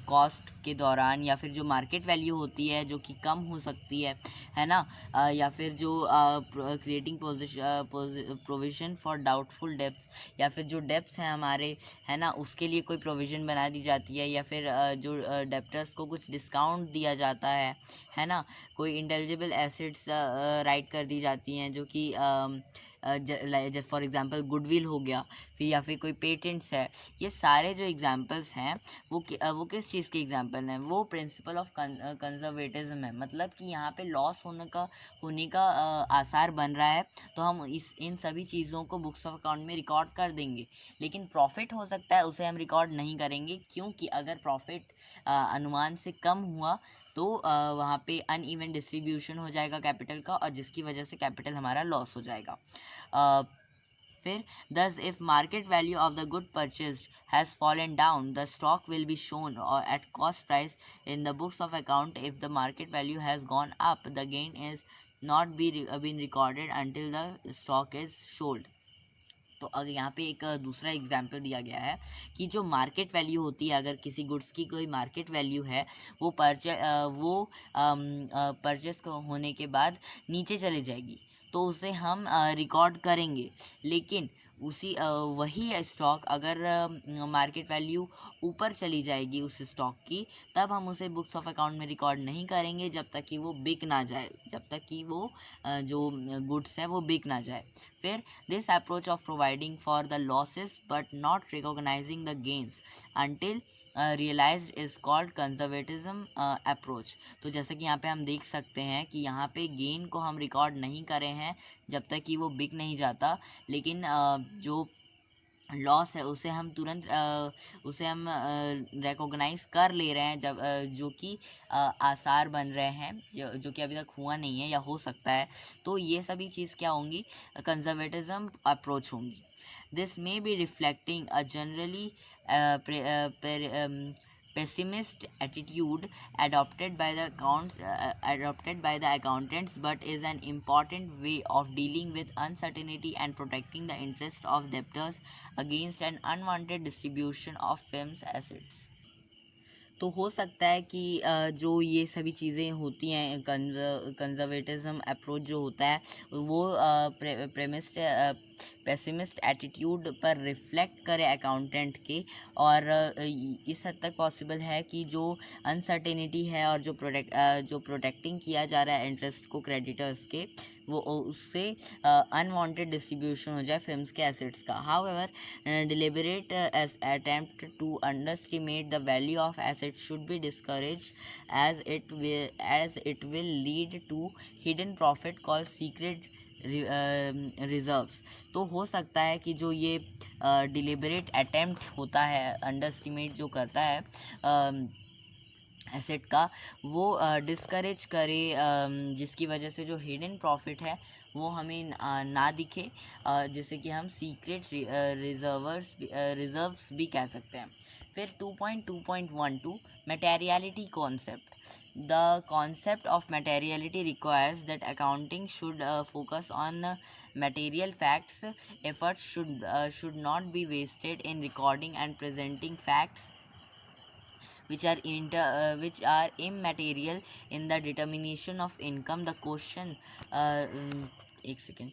कॉस्ट के दौरान, या फिर जो मार्केट वैल्यू होती है जो कि कम हो सकती है ना, या फिर जो creating provision for doubtful debts, या फिर जो डेब्ट्स हैं हमारे, है ना, उसके लिए कोई प्रोविज़न बना दी जाती है, या फिर जो डेब्टर्स को कुछ डिस्काउंट दिया जाता है ना, कोई इंटेलिजिबल एसेट्स राइट कर दी जाती हैं जो कि जैसे फॉर एग्जांपल गुडविल हो गया, फिर या फिर कोई पेटेंट्स है। ये सारे जो एग्जांपल्स हैं वो किस चीज़ के एग्जांपल हैं? वो प्रिंसिपल ऑफ कंजर्वेटिज्म है। मतलब कि यहाँ पे लॉस होने का आसार बन रहा है, तो हम इन सभी चीज़ों को बुक्स ऑफ अकाउंट में रिकॉर्ड कर देंगे, लेकिन प्रॉफिट हो सकता है उसे हम रिकॉर्ड नहीं करेंगे, क्योंकि अगर प्रॉफिट अनुमान से कम हुआ तो वहाँ पे अनइवन डिस्ट्रीब्यूशन हो जाएगा कैपिटल का, और जिसकी वजह से कैपिटल हमारा लॉस हो जाएगा। फिर thus if market value of the good purchased has fallen down, the stock will be shown or at cost price in the books of account. If the market value has gone up, the gain is not been recorded until the stock is sold. तो अगर यहाँ पे एक दूसरा example दिया गया है कि जो मार्केट वैल्यू होती है, अगर किसी गुड्स की कोई मार्केट वैल्यू है, वो परचेस होने के बाद नीचे चली जाएगी, तो उसे हम रिकॉर्ड करेंगे। लेकिन उसी वही स्टॉक अगर मार्केट वैल्यू ऊपर चली जाएगी उस स्टॉक की, तब हम उसे बुक्स ऑफ अकाउंट में रिकॉर्ड नहीं करेंगे जब तक कि वो बिक ना जाए, जब तक कि वो जो गुड्स है वो बिक ना जाए। फिर this approach of providing for the losses but not recognizing the gains until realized is called conservatism approach. तो जैसे कि यहाँ पे हम देख सकते हैं कि यहाँ पे गेन को हम रिकॉर्ड नहीं करे हैं जब तक कि वो बिक नहीं जाता, लेकिन जो लॉस है उसे हम तुरंत उसे हम रिकॉग्नाइज कर ले रहे हैं जब जो कि आसार बन रहे हैं, जो कि अभी तक हुआ नहीं है या हो सकता है। तो ये सभी चीज़ क्या होंगी, कंजर्वेटिज्म अप्रोच होंगी। This may be reflecting a generally pessimist attitude adopted by the accountants, but is an important way of dealing with uncertainty and protecting the interest of debtors against an unwanted distribution of firm's assets. तो हो सकता है कि जो ये सभी चीज़ें होती हैं, कंजर्वेटिज्म अप्रोच जो होता है वो पेसिमिस्ट एटीट्यूड पर रिफ्लेक्ट करे अकाउंटेंट के, और इस हद तक पॉसिबल है कि जो अनसर्टेनिटी है और जो प्रोटेक्टिंग किया जा रहा है इंटरेस्ट को क्रेडिटर्स के, वो उससे अनवांटेड डिस्ट्रीब्यूशन हो जाए फिल्म्स के एसेट्स का। However deliberate attempt to underestimate the value of asset should be discourage as it will lead to hidden profit called secret reserves. तो हो सकता है कि जो ये डिलिबरेट अटेम्प्ट होता है, अंडरस्टिमेट जो करता है एसेट का, वो डिस्करेज करे, जिसकी वजह से जो हिडन प्रॉफिट है वो हमें ना दिखे, जिसे कि हम सीक्रेट रिजर्व्स भी कह सकते हैं। फिर 2.2.12 materiality concept. The concept of materiality requires that accounting should focus on material facts. Efforts should not be wasted in recording and presenting facts which are immaterial in the determination of income. The question एक second,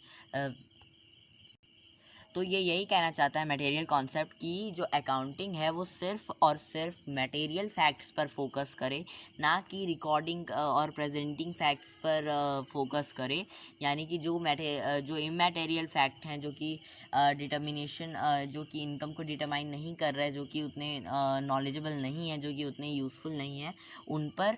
तो ये यही कहना चाहता है material concept की जो accounting है वो सिर्फ और सिर्फ मटेरियल फैक्ट्स पर फोकस करे, ना कि रिकॉर्डिंग और प्रेजेंटिंग फैक्ट्स पर फोकस करे। यानी कि जो इमैटेरियल फैक्ट हैं, जो कि डिटर्मिनेशन जो कि इनकम को डिटरमाइन नहीं कर रहे हैं, जो कि उतने नॉलेजेबल नहीं है, जो कि उतने यूज़फुल नहीं है, उन पर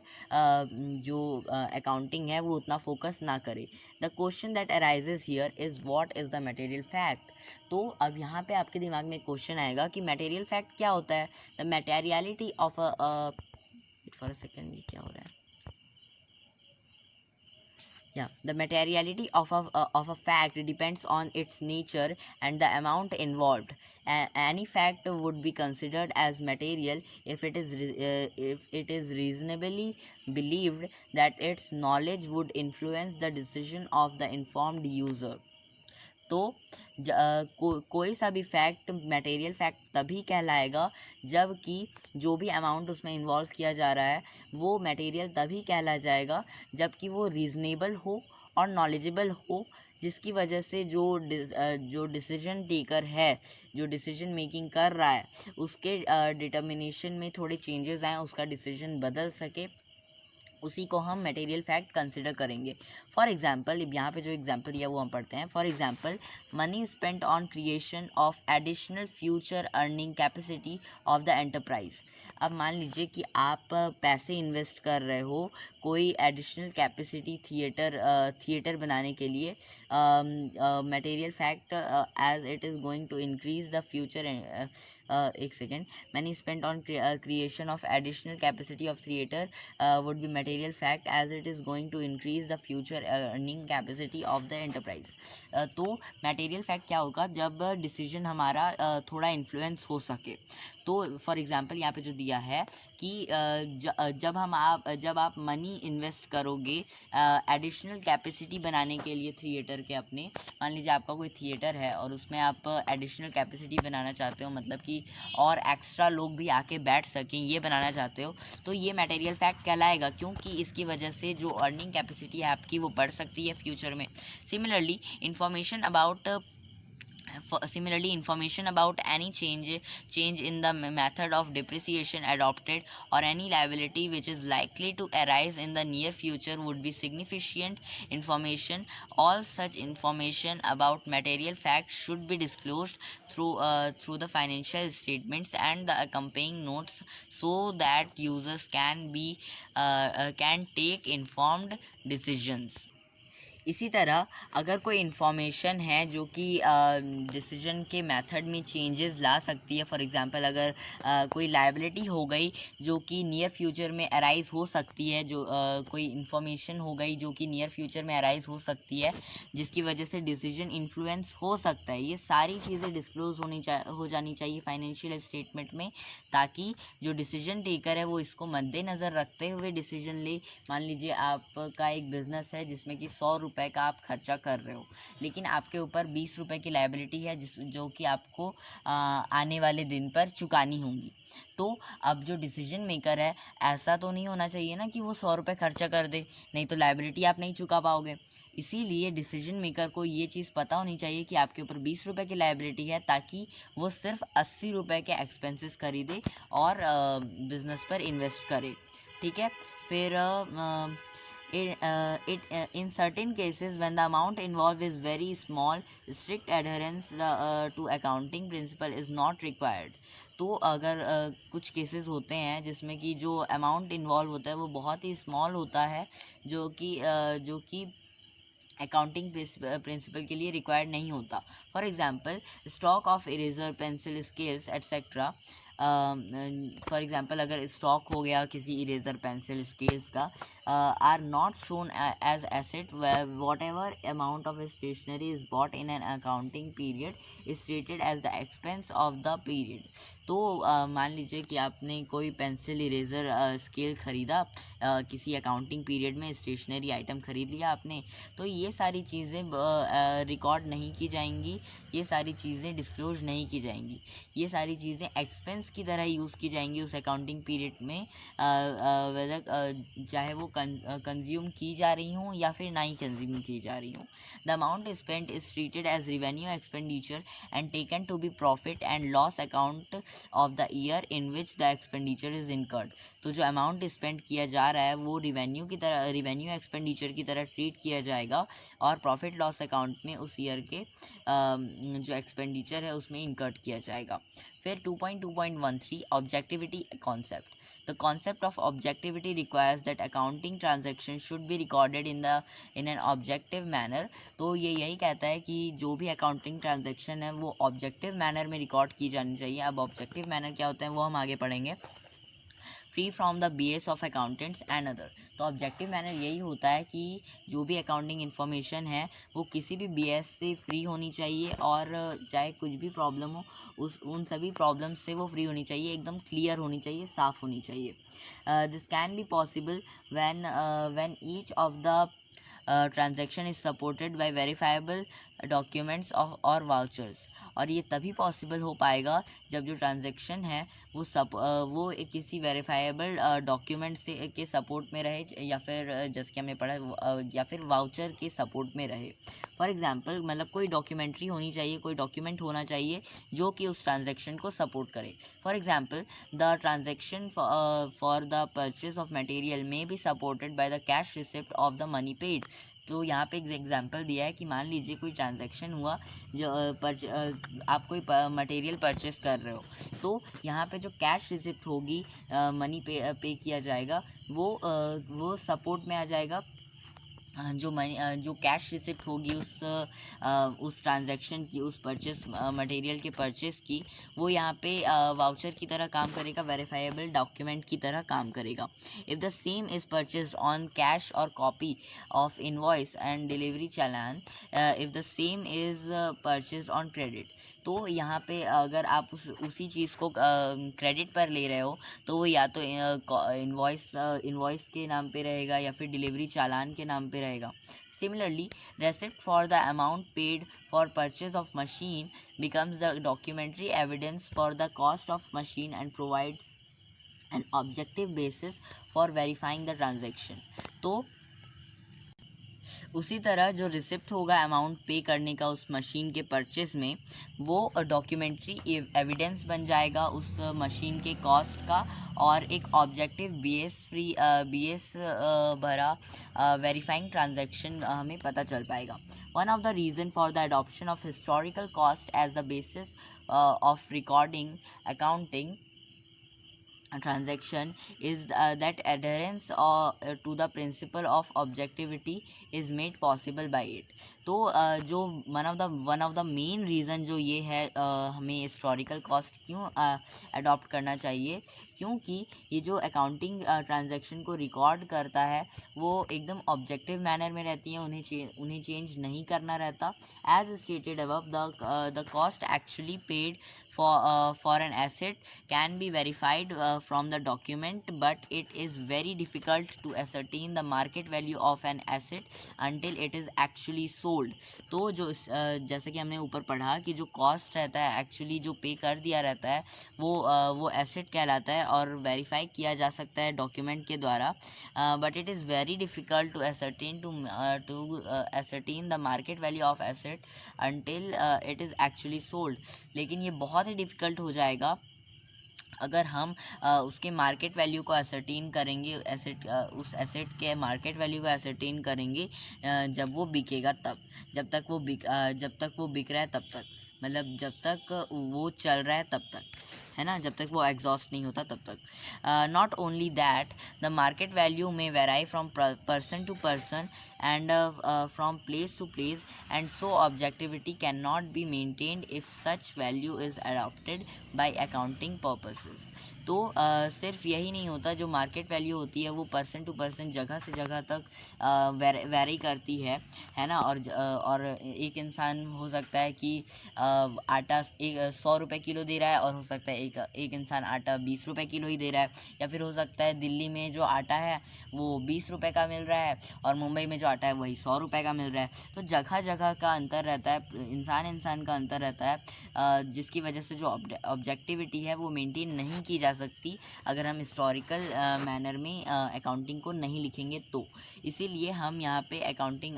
जो अकाउंटिंग है वो उतना फोकस ना करे। The question that arises here is what is the material fact. तो अब यहाँ पे आपके दिमाग में क्वेश्चन आएगा कि मटेरियल फैक्ट क्या होता है। The materiality of for a second, ये क्या हो रहा है, the materiality of a fact depends on its nature and the amount involved. Any fact would be considered as material if it is reasonably believed that its knowledge would influence the decision of the informed user. तो कोई सा भी fact material fact तभी कहलाएगा जब कि जो भी अमाउंट उसमें इन्वॉल्व किया जा रहा है वो मटेरियल तभी कहला जाएगा जब कि वो रीज़नेबल हो और नॉलेजेबल हो, जिसकी वजह से जो डिसीजन टेकर है, जो डिसीजन मेकिंग कर रहा है, उसके डिटर्मिनेशन में थोड़े चेंजेस आएँ, उसका डिसीजन बदल सके, उसी को हम मटेरियल फैक्ट कंसिडर करेंगे। फॉर एग्जांपल, यहाँ पे जो एग्जांपल दिया वो हम पढ़ते हैं। For example, money spent on creation of additional future earning capacity of the enterprise। अब मान लीजिए कि आप पैसे इन्वेस्ट कर रहे हो कोई एडिशनल कैपेसिटी थिएटर बनाने के लिए, material fact as it is going to increase the future. एक second, money spent on creation of additional capacity of theatre would be material fact as it is going to increase the future earning capacity of the enterprise. तो material fact क्या होगा, जब decision हमारा थोड़ा influence हो सके। तो for example यहाँ पे जो दिया है कि जब आप मनी इन्वेस्ट करोगे एडिशनल कैपेसिटी बनाने के लिए थिएटर के अपने, मान लीजिए आपका कोई थिएटर है और उसमें आप एडिशनल कैपेसिटी बनाना चाहते हो, मतलब कि और एक्स्ट्रा लोग भी आके बैठ सकें, ये बनाना चाहते हो, तो ये मटेरियल फैक्ट कहलाएगा, क्योंकि इसकी वजह से जो अर्निंग कैपेसिटी है आपकी वो बढ़ सकती है फ्यूचर में। Similarly information about any change in the method of depreciation adopted or any liability which is likely to arise in the near future would be significant information. All such information about material facts should be disclosed through the financial statements and the accompanying notes so that users can take informed decisions। इसी तरह अगर कोई information है जो कि decision के method में changes ला सकती है, फॉर एग्जांपल अगर कोई लायबिलिटी हो गई जो कि नियर फ्यूचर में अराइज हो सकती है, जो कोई इन्फॉर्मेशन हो गई जो कि नियर फ्यूचर में अराइज हो सकती है जिसकी वजह से डिसीजन इन्फ्लुएंस हो सकता है, ये सारी चीज़ें डिस्क्लोज हो जानी चाहिए फाइनेंशियल स्टेटमेंट में, ताकि जो डिसीजन टेकर है वो इसको मद्देनज़र रखते हुए डिसीजन ले। मान लीजिए आपका एक बिज़नेस है जिसमें कि 100 रुपये का आप खर्चा कर रहे हो, लेकिन आपके ऊपर 20 रुपये की लायबिलिटी है जो कि आपको आने वाले दिन पर चुकानी होंगी। तो अब जो डिसीजन मेकर है, ऐसा तो नहीं होना चाहिए ना कि वो 100 रुपये खर्चा कर दे, नहीं तो लायबिलिटी आप नहीं चुका पाओगे। इसीलिए डिसीजन मेकर को ये चीज़ पता होनी चाहिए कि आपके ऊपर 20 रुपये की लायबिलिटी है, ताकि वो सिर्फ 80 रुपये के एक्सपेंसेस खरीदे और बिज़नेस पर इन्वेस्ट करे। ठीक है, फिर in certain cases when the amount involved is very small, strict adherence to accounting principle is not required। तो अगर कुछ केसेस होते हैं जिसमें कि जो अमाउंट इन्वॉल्व होता है वो बहुत ही स्मॉल होता है, जो कि अकाउंटिंग प्रिंसिपल के लिए रिक्वायर्ड नहीं होता। For example stock of eraser, pencil, scales etcetera. For example अगर स्टॉक हो गया किसी इरेजर, पेंसिल, स्केल्स का, are not shown as asset, whatever amount of stationery is bought in an accounting period is treated as the expense of the period. तो मान लीजिए कि आपने कोई पेंसिल, इरेज़र, स्केल ख़रीदा किसी अकाउंटिंग पीरियड में, स्टेशनरी आइटम ख़रीद लिया आपने, तो ये सारी चीज़ें रिकॉर्ड नहीं की जाएंगी, ये सारी चीज़ें डिस्क्लोज नहीं की जाएंगी, ये सारी चीज़ें एक्सपेंस की तरह यूज़ की जाएंगी उस अकाउंटिंग पीरियड में, चाहे वो कंज्यूम की जा रही हूँ या फिर ना ही कंज्यूम की जा रही हूँ। The amount spent is treated as revenue expenditure and taken to be profit and loss account of the year in which the expenditure is incurred. तो जो अमाउंट स्पेंड किया जा रहा है वो रेवेन्यू एक्सपेंडिचर की तरह ट्रीट किया जाएगा और प्रॉफिट लॉस अकाउंट में उस ईयर के जो एक्सपेंडिचर है उसमें इनकर्ड किया जाएगा। फिर 2.2.13 objectivity concept. The concept of objectivity requires that accounting transactions should be recorded in an objective manner। तो ये यही कहता है कि जो भी अकाउंटिंग ट्रांजैक्शन है वो ऑब्जेक्टिव मैनर में रिकॉर्ड की जानी चाहिए। अब ऑब्जेक्टिव मैनर क्या होता है वो हम आगे पढ़ेंगे। Free from the BS of accountants and other. तो ऑब्जेक्टिव मैनर यही होता है कि जो भी अकाउंटिंग इन्फॉर्मेशन है वो किसी भी BS से फ्री होनी चाहिए, और चाहे कुछ भी प्रॉब्लम हो उन सभी प्रॉब्लम से वो फ्री होनी चाहिए, एकदम क्लियर होनी चाहिए, साफ़ होनी चाहिए। This can be possible when each of the transaction is supported by verifiable documents और वाउचर्स। और ये तभी पॉसिबल हो पाएगा जब जो ट्रांजैक्शन है वो किसी वेरीफाइबल डॉक्यूमेंट से के सपोर्ट में रहे, या फिर जैसे कि हमने पढ़ा या फिर वाउचर के सपोर्ट में रहे। फॉर एग्जांपल मतलब कोई डॉक्यूमेंट्री होनी चाहिए, कोई डॉक्यूमेंट होना चाहिए जो कि उस ट्रांजैक्शन को सपोर्ट करे। For example the transaction for the purchase of material may be supported by the cash receipt of the money paid. तो यहाँ पे एक एग्जांपल दिया है कि मान लीजिए कोई ट्रांजैक्शन हुआ जो आप कोई मटेरियल परचेस कर रहे हो, तो यहाँ पे जो कैश रिसिप्ट होगी, मनी पे किया जाएगा, वो सपोर्ट में आ जाएगा। जो कैश रिसिप्ट होगी उस ट्रांजैक्शन की, उस परचेस मटेरियल के परचेस की, वो यहाँ पे वाउचर की तरह काम करेगा, वेरीफाइबल डॉक्यूमेंट की तरह काम करेगा। If the same is purchased on cash और copy of invoice and delivery challan, if the same is purchased on credit, तो यहाँ पे अगर आप उसी चीज़ को क्रेडिट पर ले रहे हो, तो वो या तो इनवॉइस के नाम पे रहेगा या फिर डिलीवरी चालान के नाम पे रहेगा। Similarly, receipt for the amount paid for purchase of machine becomes the documentary evidence for the cost of machine and provides an objective basis for verifying the transaction. तो उसी तरह जो रिसिप्ट होगा अमाउंट पे करने का उस मशीन के परचेस में, वो डॉक्यूमेंट्री एविडेंस बन जाएगा उस मशीन के कॉस्ट का, और एक ऑब्जेक्टिव बीएस भरा वेरीफाइंग ट्रांजैक्शन हमें पता चल पाएगा। One of the reason for the adoption of historical cost as the basis of recording accounting transaction is that adherence to the principle of objectivity is made possible by it. तो जो one of the main reason जो ये है, हमें historical cost क्यों adopt करना चाहिए, क्योंकि ये जो अकाउंटिंग ट्रांजैक्शन को रिकॉर्ड करता है वो एकदम ऑब्जेक्टिव मैनर में रहती है, उन्हें चेंज नहीं करना रहता। As stated above, the cost actually paid for an asset can be verified from the document, but it is very difficult to ascertain the market value of an asset until it is actually sold. तो जो जैसे कि हमने ऊपर पढ़ा कि जो cost रहता है, एक्चुअली जो पे कर दिया रहता है, वो एसेट कहलाता है और वेरीफाई किया जा सकता है डॉक्यूमेंट के द्वारा, but it is very difficult to ascertain the market value of asset until it is actually sold. लेकिन ये बहुत ही डिफ़िकल्ट हो जाएगा अगर हम उसके मार्केट वैल्यू को असर्टेन करेंगे, उस एसेट के मार्केट वैल्यू को असर्टेन करेंगे जब वो बिकेगा तब, जब तक वो बिक रहा है तब तक, मतलब जब तक वो चल रहा है तब तक, है ना, जब तक वो एग्जॉस्ट नहीं होता तब तक। Not only that, the market value may vary from person to person and from place to place, and so objectivity cannot be maintained if such value is adopted by accounting purposes. तो सिर्फ यही नहीं होता, जो market value होती है वो person to person, जगह से जगह तक वेरी करती है ना, और एक इंसान हो सकता है कि आटा 100 रुपये किलो दे रहा है, और हो सकता है एक इंसान आटा 20 रुपये किलो ही दे रहा है, या फिर हो सकता है दिल्ली में जो आटा है वो 20 रुपये का मिल रहा है और मुंबई में जो आटा है वही 100 रुपये का मिल रहा है। तो जगह जगह का अंतर रहता है, इंसान का अंतर रहता है, जिसकी वजह से जो ऑब्जेक्टिविटी है वो मेंटेन नहीं की जा सकती अगर हम हिस्टोरिकल मैनर में अकाउंटिंग को नहीं लिखेंगे। तो इसीलिए हम यहाँ पे अकाउंटिंग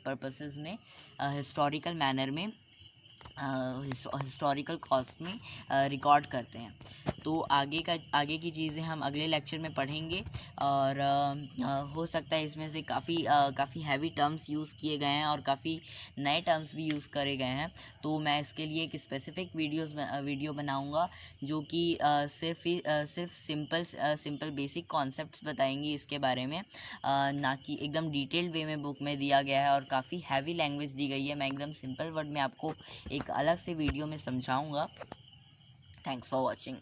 पर्पसेस में हिस्टोरिकल मैनर में हिस्टोरिकल कॉस्ट में रिकॉर्ड करते हैं। तो आगे की चीज़ें हम अगले लेक्चर में पढ़ेंगे, और हो सकता है इसमें से काफ़ी हैवी टर्म्स यूज़ किए गए हैं और काफ़ी नए टर्म्स भी यूज़ करे गए हैं। तो मैं इसके लिए एक स्पेसिफिक वीडियो बनाऊंगा जो कि सिर्फ सिंपल बेसिक कॉन्सेप्ट्स बताएंगी इसके बारे में, ना कि एकदम डिटेल्ड वे में बुक में दिया गया है और काफ़ी हैवी लैंग्वेज दी गई है। मैं एकदम सिंपल वर्ड में आपको एक अलग से वीडियो में समझाऊंगा। Thanks for watching.